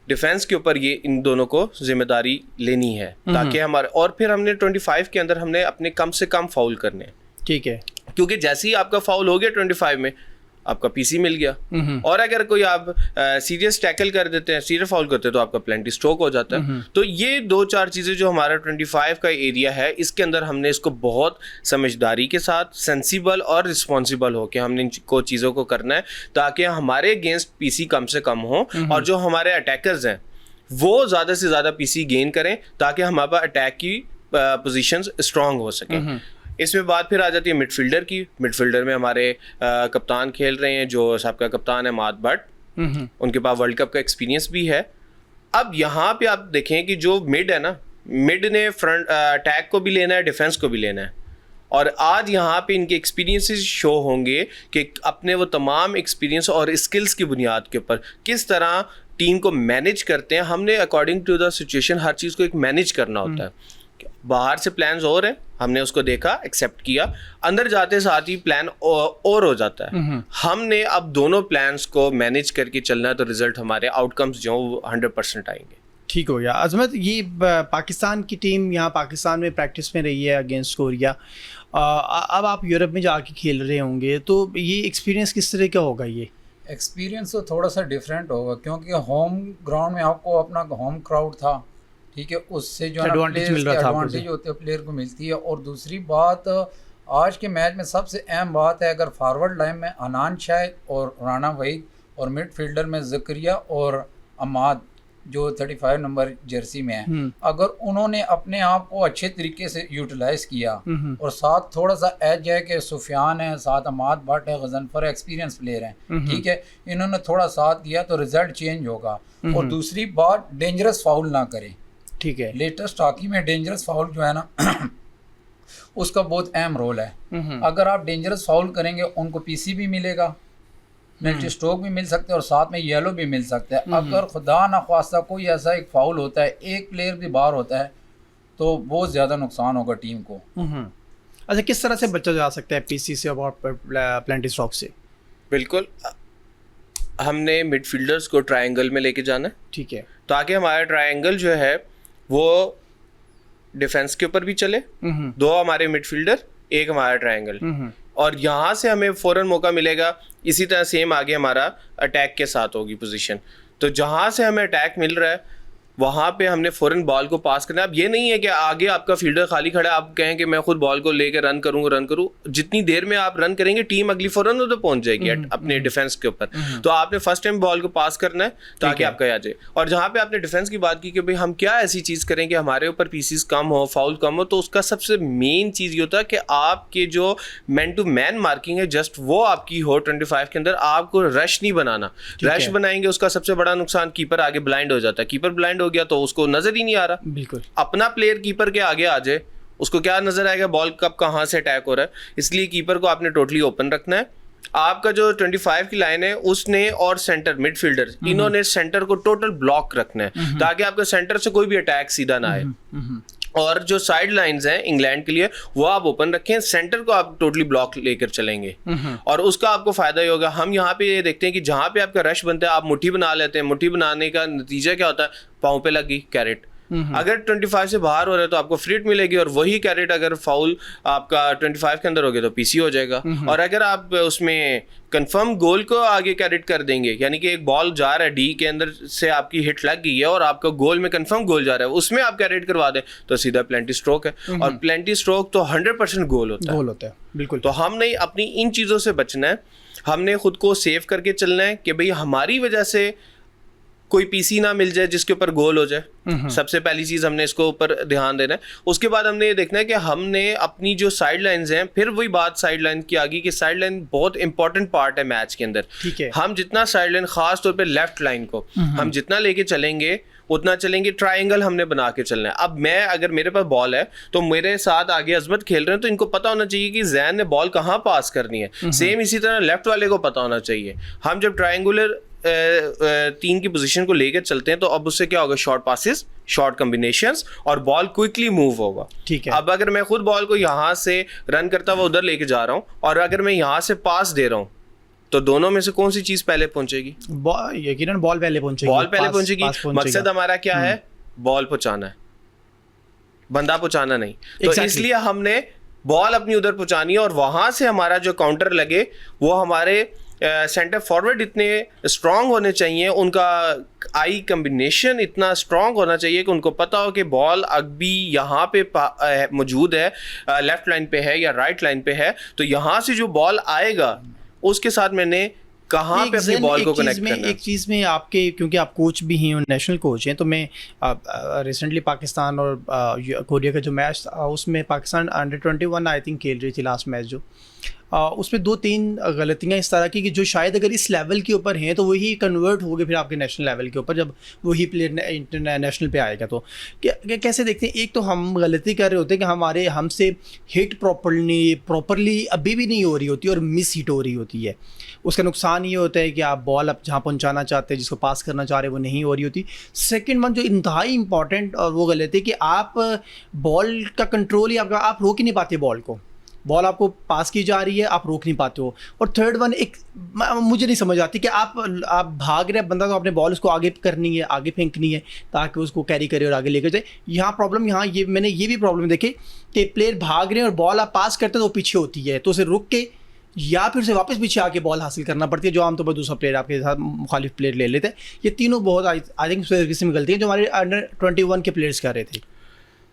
डिफेंस के ऊपर ये इन दोनों को जिम्मेदारी लेनी है ताकि हमारे, और फिर हमने 25 के अंदर हमने अपने कम से कम फाउल करने हैं। ठीक है, क्योंकि जैसे ही आपका फाउल हो गया 25 में आपका पीसी मिल गया, और अगर कोई आप सीरियस टैकल कर देते हैं, सीरियस फाउल करते हैं तो आपका प्लेंटी स्ट्रोक हो जाता है। तो ये 2-4 चीज़ें जो हमारा 25 का एरिया है इसके अंदर हमने इसको बहुत समझदारी के साथ, सेंसिबल और रिस्पॉन्सिबल हो के हमने इन चीज़ों को करना है ताकि हमारे अगेंस्ट पीसी कम से कम हो और जो हमारे अटैकर्स हैं वो ज़्यादा से ज़्यादा पीसी गेन करें ताकि हमारे पास अटैक की पोजीशंस स्ट्रांग हो सकें। इसमें बात फिर आ जाती है मिडफील्डर की। मिडफील्डर में हमारे कप्तान खेल रहे हैं, जो सबका कप्तान है माद भट्ट, उनके पास वर्ल्ड कप का एक्सपीरियंस भी है। अब यहाँ पे आप देखें कि जो मिड है ना, मिड ने फ्रंट अटैक को भी लेना है, डिफेंस को भी लेना है, और आज यहाँ पे इनके एक्सपीरियंसेस शो होंगे कि अपने वो तमाम एक्सपीरियंस और स्किल्स की बुनियाद के ऊपर किस तरह टीम को मैनेज करते हैं। हमने अकॉर्डिंग टू द सिचुएशन हर चीज़ को एक मैनेज करना होता है। बाहर से प्लान्स और हैं, हमने उसको देखा, एक्सेप्ट किया, अंदर जाते साथ ही प्लान और हो जाता है। हमने अब दोनों प्लान्स को मैनेज करके चलना है तो रिजल्ट हमारे आउटकम्स जो 100% आएंगे। ठीक हो गया। अजमत, ये पाकिस्तान की टीम यहाँ पाकिस्तान में प्रैक्टिस में रही है अगेंस्ट कोरिया, अब आप यूरोप में जाके खेल रहे होंगे तो ये एक्सपीरियंस किस तरह का होगा? ये एक्सपीरियंस तो थोड़ा सा डिफरेंट होगा क्योंकि होम ग्राउंड में आपको अपना होम क्राउड था, ठीक है, उससे जो एडवांटेज मिल रहा था, एडवांटेज होते हैं प्लेयर को मिलती है। और दूसरी बात आज के मैच में सबसे अहम बात है, अगर फॉरवर्ड लाइन में अनान शाहिद और राना वहीद और मिडफील्डर में ज़करिया और अमाद जो 35 नंबर जर्सी में है, अगर उन्होंने अपने आप को अच्छे तरीके से यूटिलाइज किया और साथ थोड़ा सा एज है कि सुफियान है, साथ अमाद भट्ट है, गजनफर एक्सपीरियंस प्लेयर हैं, ठीक है, इन्होंने थोड़ा साथ दिया तो रिजल्ट चेंज होगा। और दूसरी बात, डेंजरस फाउल ना करें। ठीक है, लेटेस्ट हॉकी में डेंजरस फाउल जो है ना उसका बहुत अहम रोल है। अगर आप डेंजरस फाउल करेंगे उनको पीसी भी मिलेगा, पेनल्टी स्ट्रोक भी मिल सकते हैं और साथ में येलो भी मिल सकता है। अगर खुदा ना ख्वास्ता कोई ऐसा एक फाउल होता है, एक प्लेयर भी बाहर होता है, तो बहुत ज़्यादा नुकसान होगा टीम को। अच्छा, किस तरह से बचा जा सकता है पीसी से और पेनल्टी स्ट्रोक से? बिल्कुल, हमने मिडफील्डर्स को ट्रायंगल में लेके जाना है, ठीक है, ताकि हमारा ट्रायंगल जो है वो डिफेंस के ऊपर भी चले, 2 हमारे मिडफील्डर, 1 हमारा ट्रायंगल, और यहाँ से हमें फ़ौरन मौका मिलेगा। इसी तरह सेम आगे हमारा अटैक के साथ होगी पोजीशन, तो जहाँ से हमें अटैक मिल रहा है वहाँ पे हमने फ़ौरन बॉल को पास करना है। अब ये नहीं है कि आगे आपका फील्डर खाली खड़ा है, आप कहें कि मैं खुद बॉल को लेकर रन करूँ। जितनी देर में आप रन करेंगे टीम अगली फ़ौरन तो पहुँच जाएगी अपने डिफेंस के ऊपर। तो आपने फर्स्ट टाइम बॉल को पास करना है ताकि आपका आ जाए। और जहाँ पे आपने डिफेंस की बात की कि भाई हम क्या ऐसी चीज़ करें कि हमारे ऊपर पीसीस कम हो, फाउल कम हो, तो उसका सबसे मेन चीज़ ये होता है कि आपके जो मैन टू मैन मार्किंग है जस्ट वो आपकी हो 25 के अंदर। आपको रश नहीं बनाना, रश बनाएंगे उसका सबसे बड़ा नुकसान, कीपर आगे ब्लाइंड हो जाता है। कीपर ब्लाइंड हो गया तो उसको नजर ही नहीं आ रहा। बिल्कुल, अपना प्लेयर कीपर के आगे आ जाए, उसको क्या नजर आएगा बॉल कब कहां से अटैक हो रहा है। इसलिए कीपर को आपने टोटली ओपन रखना है। आपका जो 25 की लाइन है उसने और सेंटर मिडफील्डर इन्होंने सेंटर को टोटल ब्लॉक रखना है ताकि आपके सेंटर से कोई भी अटैक सीधा ना आए। और जो साइड लाइंस हैं इंग्लैंड के लिए वो आप ओपन रखें, सेंटर को आप टोटली ब्लॉक लेकर चलेंगे और उसका आपको फायदा ही होगा। हम यहाँ पे ये देखते हैं कि जहाँ पे आपका रश बनता है आप मुट्ठी बना लेते हैं। मुट्ठी बनाने का नतीजा क्या होता है, पाँव पे लग गई कैरेट। अगर 25 से बाहर हो रहा है तो आपको फ्री हिट मिलेगी और वही कैरेट अगर फाउल आपका 25 के अंदर हो गया तो पीसी हो जाएगा। और अगर आप उसमें कंफर्म गोल को आगे कैरेट कर देंगे, यानी कि एक बॉल जा रहा है डी के अंदर से आपकी हिट लग गई है और आपका गोल में कंफर्म गोल जा रहा है, उसमें आप कैरेट करवा दें तो सीधा प्लेंटी स्ट्रोक है। और प्लेंटी स्ट्रोक तो 100% गोल होता है। बिल्कुल, तो हमने अपनी इन चीज़ों से बचना है, हमने खुद को सेव करके चलना है कि भाई हमारी वजह से कोई पीसी ना मिल जाए जिसके ऊपर गोल हो जाए। सबसे पहली चीज़ हमने इसको ऊपर ध्यान देना है। उसके बाद हमने ये देखना है कि हमने अपनी जो साइड लाइन्स हैं, फिर वही बात साइड लाइन की आ गई कि साइड लाइन बहुत इंपॉर्टेंट पार्ट है मैच के अंदर। ठीक है। हम जितना साइड लाइन, खास तौर पे लेफ्ट लाइन को हम जितना लेके चलेंगे उतना चलेंगे। ट्रायंगल हमने बना के चलना है। अब मैं, अगर मेरे पास बॉल है तो मेरे साथ आगे अजमत खेल रहे हैं, तो इनको पता होना चाहिए कि जैन ने बॉल कहाँ पास करनी है। सेम इसी तरह लेफ्ट वाले को पता होना चाहिए। हम जब ट्रायंगुलर टीम की पोजीशन को लेकर चलते हैं तो अब उससे क्या होगा, शॉर्ट पासेस, शॉर्ट कॉम्बिनेशंस और बॉल क्विकली मूव होगा। ठीक है। अब अगर मैं खुद बॉल को यहाँ से रन करता हुआ उधर लेके जा रहा हूँ और अगर मैं यहाँ से पास दे रहा हूँ, तो दोनों में से कौन सी चीज पहले पहुंचेगी? यकीनन बॉल पहले पहुंचेगी। बॉल पहले पहुंचेगी। मकसद हमारा क्या है? बॉल पहुंचाना है, बंदा पहुंचाना नहीं। तो इसलिए हमने बॉल अपनी उधर पहुंचानी है और वहां से हमारा जो काउंटर लगे वो हमारे सेंटर फॉरवर्ड इतने स्ट्रांग होने चाहिए, उनका आई कम्बिनेशन इतना स्ट्रांग होना चाहिए कि उनको पता हो कि बॉल अभी यहाँ पे मौजूद है, लेफ्ट लाइन पे है या राइट लाइन पे है, तो यहाँ से जो बॉल आएगा उसके साथ मैंने कहाँ पे अपनी बॉल को कनेक्ट करना है। एक चीज़ में आपके, क्योंकि आप कोच भी हैं और नेशनल कोच हैं, तो मैं रिसेंटली पाकिस्तान और कोरिया का जो मैच था उसमें पाकिस्तान अंडर-21 आई थिंक खेल रही थी लास्ट मैच जो, उसमें 2-3 गलतियाँ इस तरह की कि जो शायद अगर इस लेवल के ऊपर हैं तो वही कन्वर्ट हो गए फिर आपके नेशनल लेवल के ऊपर, जब वही प्लेयर इंटरनेशनल पे आएगा। तो कैसे देखते हैं? एक तो हम गलती कर रहे होते हैं कि हमसे हिट प्रॉपरली अभी भी नहीं हो रही होती और मिस हिट हो रही होती है। उसका नुकसान ये होता है कि आप बॉल अब जहाँ पहुँचाना चाहते हैं, जिसको पास करना चाह रहे हैं, वो नहीं हो रही होती। सेकेंड वन जो इंतहाई इंपॉर्टेंट और वो गलती है कि आप बॉल का कंट्रोल ही आप रोक ही नहीं पाते बॉल को। बॉल आपको पास की जा रही है, आप रोक नहीं पाते हो। और थर्ड वन, एक मुझे नहीं समझ आती कि आप भाग रहे बंदा, तो आपने बॉल उसको आगे करनी है, आगे फेंकनी है ताकि उसको कैरी करे और आगे लेकर जाए। यहाँ प्रॉब्लम मैंने ये भी प्रॉब्लम देखी कि प्लेयर भाग रहे हैं और बॉल आप पास करते हैं तो पीछे होती है, तो उसे रुक के या फिर उसे वापस पीछे आके बॉल हासिल करना पड़ती है, जो आमतौर पर दूसरा प्लेयर आपके साथ मुखालिफ प्लेयर ले लेते हैं। ये तीनों बहुत आई थिंक सर्विस में गलती है जो हमारे अंडर-21 के प्लेयर्स कर रहे थे।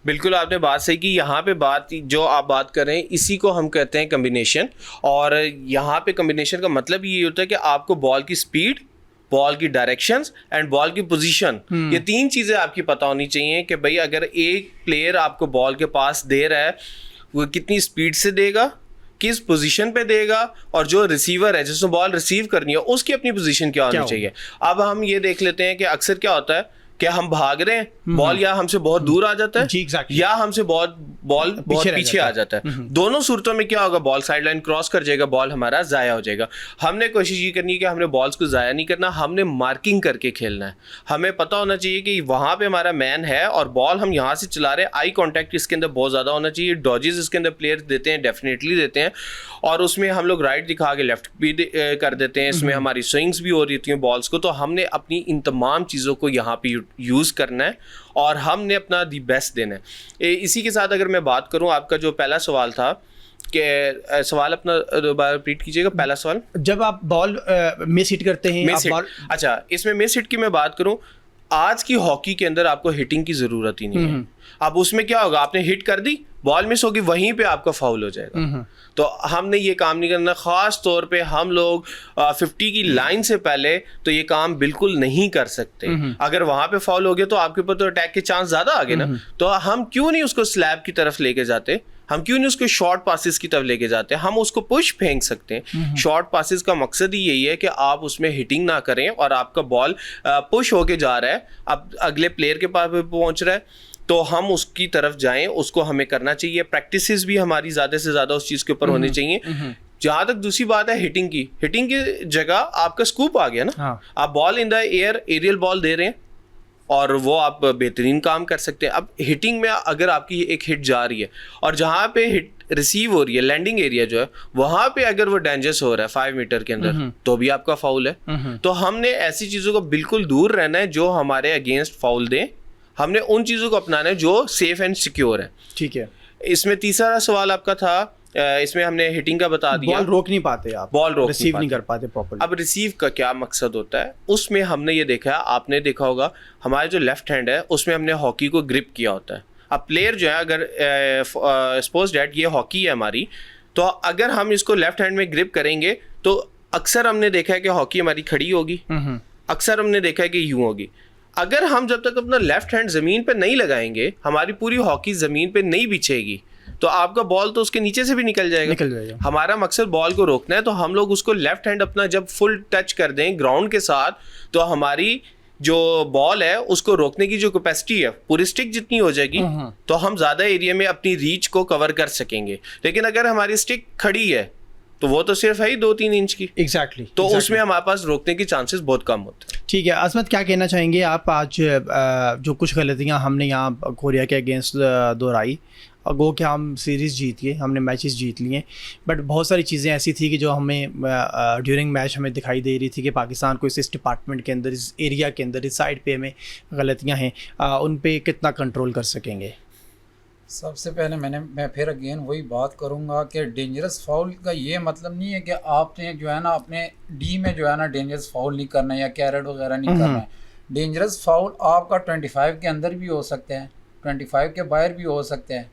बिल्कुल आपने बात सही की। यहाँ पे बात जो आप बात कर रहे हैं इसी को हम कहते हैं कम्बिनेशन। और यहाँ पे कम्बिनेशन का मतलब ये होता है कि आपको बॉल की स्पीड, बॉल की डायरेक्शंस एंड बॉल की पोजीशन, ये तीन चीज़ें आपकी पता होनी चाहिए कि भाई अगर एक प्लेयर आपको बॉल के पास दे रहा है वो कितनी स्पीड से देगा, किस पोजीशन पे देगा, और जो रिसीवर है जिसने बॉल रिसीव करनी है उसकी अपनी पोजीशन क्या होनी चाहिए। अब हम ये देख लेते हैं कि अक्सर क्या होता है कि हम भाग रहे हैं, बॉल या हमसे बहुत दूर आ जाता है जी, exactly. या हमसे बॉल बहुत पीछे आ जाता है। दोनों सूरतों में क्या होगा, बॉल साइड लाइन क्रॉस कर जाएगा, बॉल हमारा जाया हो जाएगा। हमने कोशिश ये करनी है कि हमने बॉल्स को जाया नहीं करना, हमने मार्किंग करके खेलना है। हमें पता होना चाहिए कि वहां पे हमारा मैन है और बॉल हम यहाँ से चला रहे हैं। आई कॉन्टैक्ट इसके अंदर बहुत ज्यादा होना चाहिए। डॉजेस इसके अंदर प्लेयर देते हैं, डेफिनेटली देते हैं, और उसमें हम लोग राइट दिखा के लेफ्ट भी कर देते हैं। इसमें हमारी स्विंग्स भी हो रही थी बॉल्स को। तो हमने अपनी इन तमाम चीज़ों को यहाँ पे यूज़ करना है और हमने अपना दी बेस्ट देना है। इसी के साथ अगर मैं बात करूं, आपका जो पहला सवाल था कि सवाल अपना दोबारा रिपीट कीजिएगा। पहला सवाल, जब आप बॉल मिस हिट करते हैं, अच्छा, इसमें मिस हिट की मैं बात करूं, आज की हॉकी के अंदर आपको हिटिंग की जरूरत ही नहीं है। अब उसमें क्या होगा, आपने हिट कर दी, बॉल मिस होगी, वहीं पे आपका फाउल हो जाएगा। तो हमने ये काम नहीं करना। खास तौर पे हम लोग 50 की लाइन से पहले तो ये काम बिल्कुल नहीं कर सकते। अगर वहां पे फाउल हो गया तो आपके ऊपर तो अटैक के चांस ज्यादा आ गए ना। तो हम क्यों नहीं उसको स्लैब की तरफ लेके जाते, हम क्यों नहीं उसको शॉर्ट पासिस की तरफ लेके जाते। हम उसको पुश फेंक सकते हैं। शॉर्ट पासिस का मकसद ही यही है कि आप उसमें हिटिंग ना करें और आपका बॉल पुश होके जा रहा है, अब अगले प्लेयर के पास पहुंच रहा है, तो हम उसकी तरफ जाएं, उसको हमें करना चाहिए। प्रैक्टिसेस भी हमारी ज़्यादा से ज़्यादा उस चीज़ के ऊपर होनी चाहिए। जहाँ तक दूसरी बात है हिटिंग की जगह आपका स्कूप आ गया ना। हाँ। आप ball in the air, aerial ball दे रहे हैं और वो आप बेहतरीन काम कर सकते हैं। अब हिटिंग में अगर आपकी एक हिट जा रही है और जहाँ पे हिट रिसीव हो रही है, लैंडिंग एरिया जो है वहाँ पे अगर वो डेंजरस हो रहा है 5 मीटर के अंदर, तो भी आपका फाउल है। तो हमने ऐसी चीज़ों को बिल्कुल दूर रहना है जो हमारे अगेंस्ट फाउल दें। हमने उन चीज़ों को अपनाना है जो सेफ एंड सिक्योर है। ठीक है। इसमें तीसरा सवाल आपका था, इसमें हमने हिटिंग का बता दिया। बॉल रोक नहीं पाते आप, बॉल रोक रिसीव नहीं कर पाते प्रॉपर्ली। अब रिसीव का क्या मकसद होता है, उसमें हमने ये देखा है, आपने देखा होगा हमारे जो लेफ्ट हैंड है उसमें हमने हॉकी को ग्रिप किया होता है। अब प्लेयर जो है, अगर सपोज डैट ये हॉकी है हमारी, तो अगर हम इसको लेफ्ट हैंड में ग्रिप करेंगे तो अक्सर हमने देखा है कि हॉकी हमारी खड़ी होगी। अक्सर हमने देखा है कि यूं होगी। अगर हम जब तक अपना लेफ्ट हैंड ज़मीन पे नहीं लगाएंगे, हमारी पूरी हॉकी ज़मीन पे नहीं बिछेगी, तो आपका बॉल तो उसके नीचे से भी निकल जाएगा। हमारा मकसद बॉल को रोकना है, तो हम लोग उसको लेफ्ट हैंड अपना जब फुल टच कर दें ग्राउंड के साथ, तो हमारी जो बॉल है उसको रोकने की जो कैपेसिटी है पूरी स्टिक जितनी हो जाएगी, तो हम ज़्यादा एरिया में अपनी रीच को कवर कर सकेंगे। लेकिन अगर हमारी स्टिक खड़ी है तो वो तो सिर्फ है ही 2-3 इंच की। एग्जैक्टली तो उसमें हमारे पास रोकने की चांसेस बहुत कम होते हैं। ठीक है असमत, क्या कहना चाहेंगे आप? आज जो कुछ गलतियां हमने यहाँ कोरिया के अगेंस्ट दोहराई, गो कि हम सीरीज़ जीत गए, हमने मैचेस जीत लिए, बट बहुत सारी चीज़ें ऐसी थी कि जो हमें ड्यूरिंग मैच हमें दिखाई दे रही थी कि पाकिस्तान को इस डिपार्टमेंट के अंदर, इस एरिया के अंदर, इस साइड पे हमें गलतियां हैं, उन पे कितना कंट्रोल कर सकेंगे? सबसे पहले मैं फिर अगेन वही बात करूंगा कि डेंजरस फाउल का ये मतलब नहीं है कि आपने जो है ना अपने डी में जो है ना डेंजरस फाउल नहीं करना है या कैरेट वगैरह नहीं करना है। डेंजरस फाउल आपका 25 के अंदर भी हो सकते हैं, 25 के बाहर भी हो सकते हैं।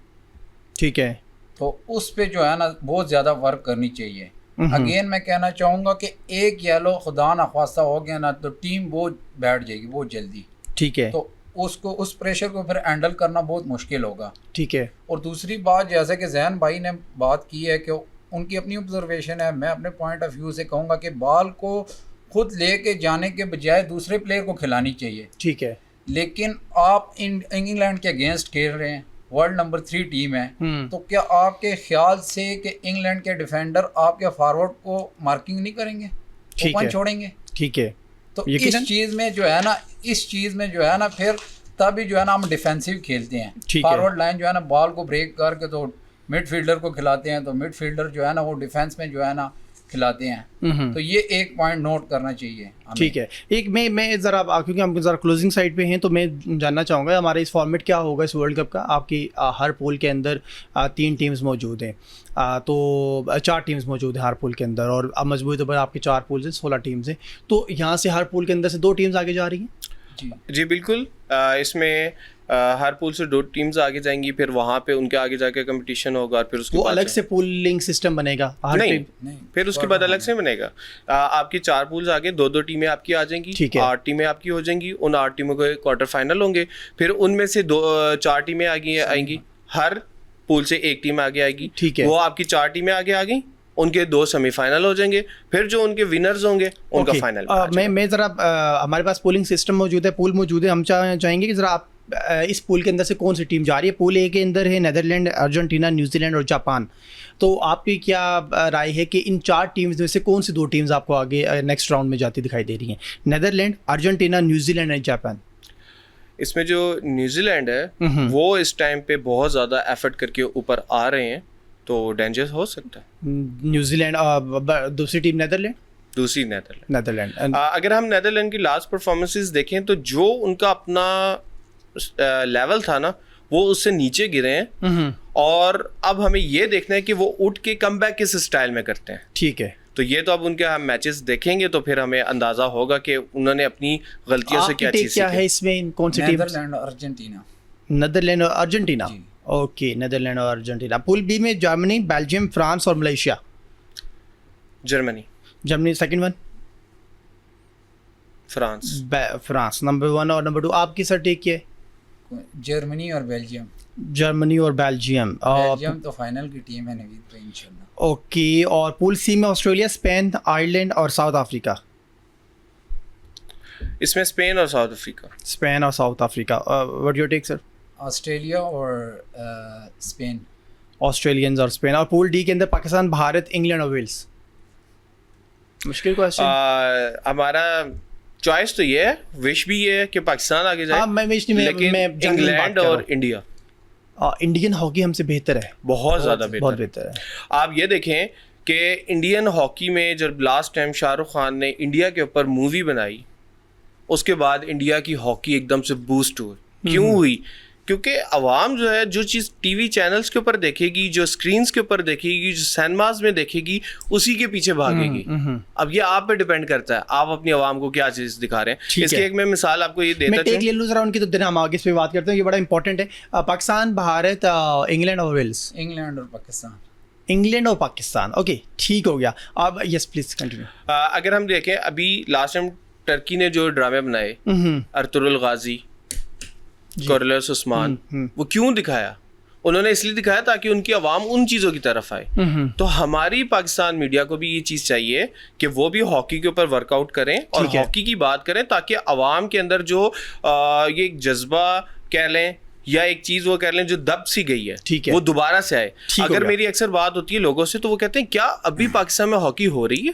ठीक है, तो उस पे जो है ना बहुत ज़्यादा वर्क करनी चाहिए। अगेन मैं कहना चाहूँगा कि एक येलो खुदा ना ख्वास्ता हो गया ना तो टीम बहुत बैठ जाएगी बहुत जल्दी। ठीक है, तो उसको उस प्रेशर को फिर हैंडल करना बहुत मुश्किल होगा। ठीक है। और दूसरी बात, जैसे कि जैन भाई ने बात की है कि उनकी अपनी ऑब्जर्वेशन है, मैं अपने पॉइंट ऑफ व्यू से कहूँगा कि बॉल को खुद लेके जाने के बजाय दूसरे प्लेयर को खिलानी चाहिए। ठीक है, लेकिन आप इंग्लैंड के अगेंस्ट खेल रहे हैं, वर्ल्ड नंबर 3 टीम है, तो क्या आपके ख्याल से कि इंग्लैंड के डिफेंडर आपके फॉरवर्ड को मार्किंग नहीं करेंगे, ओपन छोड़ेंगे? ठीक है। तो इस चीज़ में जो है ना फिर तभी जो है ना हम डिफेंसिव खेलते हैं। फॉरवर्ड लाइन जो है ना बॉल को ब्रेक करके तो मिडफील्डर को खिलाते हैं, तो मिडफील्डर जो है ना वो डिफेंस में जो है ना खिलाते हैं। तो ये एक पॉइंट नोट करना चाहिए। ठीक है। एक मैं ज़रा, क्योंकि हम ज़रा क्लोजिंग साइड पे हैं, तो मैं जानना चाहूँगा हमारा इस फॉर्मेट क्या होगा इस वर्ल्ड कप का? आपकी हर पूल के अंदर 3 टीम्स मौजूद हैं, तो 4 टीम्स मौजूद हैं हर पूल के अंदर, और अब मजबूरी तौर पर आपके 4 पूल्स हैं, 16 टीम्स हैं। तो यहाँ से हर पूल के अंदर से 2 टीम्स आगे जा रही हैं? जी बिल्कुल। इसमें हर पूल से 2 टीम्स आगे जाएंगी, फिर वहाँ पे उनके आगे जाके कंपटीशन होगा, और फिर उसके बाद अलग से पूलिंग सिस्टम बनेगा? नहीं, फिर उसके बाद अलग से बनेगा। आपकी 4 पूल्स आगे 2-2 टीमें आपकी आ जाएंगी, 8 टीमें आपकी हो जाएंगी। उन 8 टीमों के क्वार्टर फाइनल होंगे, फिर उनमें से 4 टीमें आगे आएंगी, हर पूल से 1 टीम आगे आएगी। ठीक है, वो आपकी 4 टीमें आगे आ गई, उनके 2 सेमीफाइनल हो जाएंगे, फिर जो उनके विनर्स होंगे उनका फाइनल। मैं ज़रा, हमारे पास पूलिंग सिस्टम मौजूद है, पूल मौजूद है, हम चाहेंगे कि ज़रा आप इस पूल के अंदर से कौन सी टीम जा रही है? पूल ए के अंदर है नीदरलैंड, अर्जेंटीना, न्यूजीलैंड और जापान। तो आपकी क्या राय है कि इन 4 टीम्स में से कौन सी 2 टीम्स आपको आगे नेक्स्ट राउंड में जाती दिखाई दे रही हैं? नीदरलैंड, अर्जेंटीना, न्यूजीलैंड और जापान। इसमें जो न्यूजीलैंड है वो इस टाइम पे बहुत ज़्यादा एफर्ट करके ऊपर आ रहे हैं, तो डेंजर हो सकता है। न्यूजीलैंड, दूसरी टीम नीदरलैंड, दूसरी नीदरलैंड। अगर हम नीदरलैंड की लास्ट परफॉर्मेंसेस देखें तो जो उनका अपना लेवल था ना वो उससे नीचे गिरे हैं, और अब हमें ये देखना है कि वो उठ के कमबैक किस स्टाइल में करते हैं। ठीक है, तो ये तो अब उनके हम मैचेस देखेंगे तो फिर हमें अंदाजा होगा कि उन्होंने अपनी गलतियों से क्या चीज़ क्या है इसमें? कौन सी टीम? नीदरलैंड और अर्जेंटीना। नीदरलैंड और अर्जेंटीना, ओके। नीदरलैंड और अर्जेंटीना। पूल बी में जर्मनी, बेल्जियम, फ्रांस और Malaysia. Germany second one, France number 1 और नंबर 2। आपकी सर टेक क्या है? जर्मनी और बेल्जियम। जर्मनी और बेल्जियम तो फाइनल की टीम है नवीद भाई इंशाल्लाह। ओके। और पूल सी में ऑस्ट्रेलिया, स्पेन, आयरलैंड और साउथ अफ्रीका। इसमें स्पेन और South Africa. What your take sir? Australia और स्पेन। ऑस्ट्रेलियंस और स्पेन। और पूल डी के अंदर पाकिस्तान, भारत, इंग्लैंड और वेल्स। मुश्किल क्वेश्चन। हमारा चॉइस तो ये है, विश भी ये है कि पाकिस्तान आगे जाए। लेकिन इंग्लैंड और इंडिया, इंडियन हॉकी हमसे बेहतर है, बहुत बेहतर है। आप ये देखें कि इंडियन हॉकी में जब लास्ट टाइम शाहरुख खान ने इंडिया के ऊपर मूवी बनाई, उसके बाद इंडिया की हॉकी एकदम से बूस्ट हुई। क्यों हुई? क्योंकि आवाम जो है जो चीज़ टीवी चैनल्स के ऊपर देखेगी, जो स्क्रीन्स के ऊपर देखेगी, जो सिनेमाज में देखेगी, उसी के पीछे भागेगी। अब ये आप पे डिपेंड करता है, आप अपनी आवाम को क्या चीज़ दिखा रहे हैं। इसकी एक मैं मिसाल आपको ये देता हूं। ले लूँ जरा उनकी, तो दिन हम आगे इस पे बात करते हैं, ये बड़ा इंपॉर्टेंट है। पाकिस्तान, भारत, इंग्लैंड और वेल्स। इंग्लैंड और पाकिस्तान। इंग्लैंड और पाकिस्तान, ओके ठीक हो गया। अब यस प्लीज कंटिन्यू। अगर हम देखें अभी लास्ट टाइम टर्की ने जो ड्रामे बनाए, अर्तुगरुल गाजी, कोरलेस उस्मान, वो क्यों दिखाया? उन्होंने इसलिए दिखाया ताकि उनकी आवाम उन चीज़ों की तरफ आए। तो हमारी पाकिस्तान मीडिया को भी ये चीज़ चाहिए कि वो भी हॉकी के ऊपर वर्कआउट करें और हॉकी की बात करें, ताकि आवाम के अंदर जो ये एक जज्बा कह लें या एक चीज़ वो कह लें जो दब सी गई है, वो दोबारा से आए। अगर मेरी अक्सर बात होती है लोगों से तो वो कहते हैं क्या अभी पाकिस्तान में हॉकी हो रही है?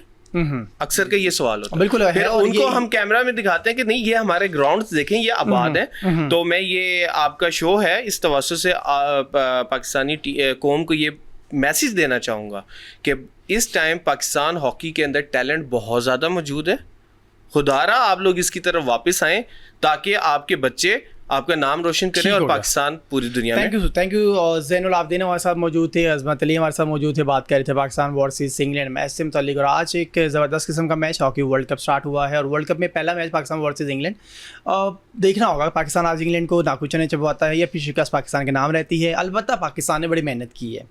अक्सर का ये सवाल होता है। बिल्कुल है। फिर उनको हम कैमरा में दिखाते हैं कि नहीं ये हमारे ग्राउंड्स देखें, ये आबाद है। तो मैं ये आपका शो है इस तवज्जो से पाकिस्तानी कौम को ये मैसेज देना चाहूँगा कि इस टाइम पाकिस्तान हॉकी के अंदर टैलेंट बहुत ज़्यादा मौजूद है। खुदारा आप लोग इसकी तरफ वापस आएँ ताकि आपके बच्चे आपका नाम रोशन करें और पाकिस्तान पूरी दुनिया में। थैंक यू ज़ैनुल आबदीन हमारे साथ मौजूद थे, अजमत अली हमारे साथ मौजूद थे, बात कर रहे थे पाकिस्तान वर्सेस इंग्लैंड मैच से मुताल्लिक। और आज एक ज़बरदस्त किस्म का match hockey world cup start हुआ है और वर्ल्ड कप में पहला मैच पाकिस्तान वर्सेस इंग्लैंड। देखना होगा पाकिस्तान आज इंग्लैंड को नाकुचने चबवाता है या फिर शिकस्त पाकिस्तान के नाम रहती है। अलबत्ता पाकिस्तान ने बड़ी मेहनत की है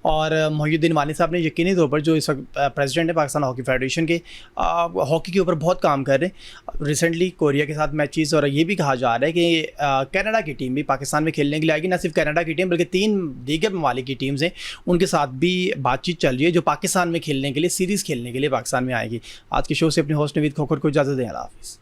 और मोहिउद्दीन वानी साहब ने यकीनी तौर पर जो इस वक्त प्रेसिडेंट है पाकिस्तान हॉकी फेडरेशन के, हॉकी के ऊपर बहुत काम कर रहे हैं। रिसेंटली कोरिया के साथ मैचेस, और ये भी कहा जा रहा है कि कनाडा की टीम भी पाकिस्तान में खेलने के लिए आएगी। न सिर्फ कनाडा की टीम बल्कि 3 दीगर ममालिक की टीम्स हैं, उनके साथ भी बातचीत चल रही है जो पाकिस्तान में खेलने के लिए, सीरीज़ खेलने के लिए पाकिस्तान में आएगी। आज के शो से अपने होस्ट नवीद खोखर को इजाज़त दें। अल्लाह हाफ़िज़।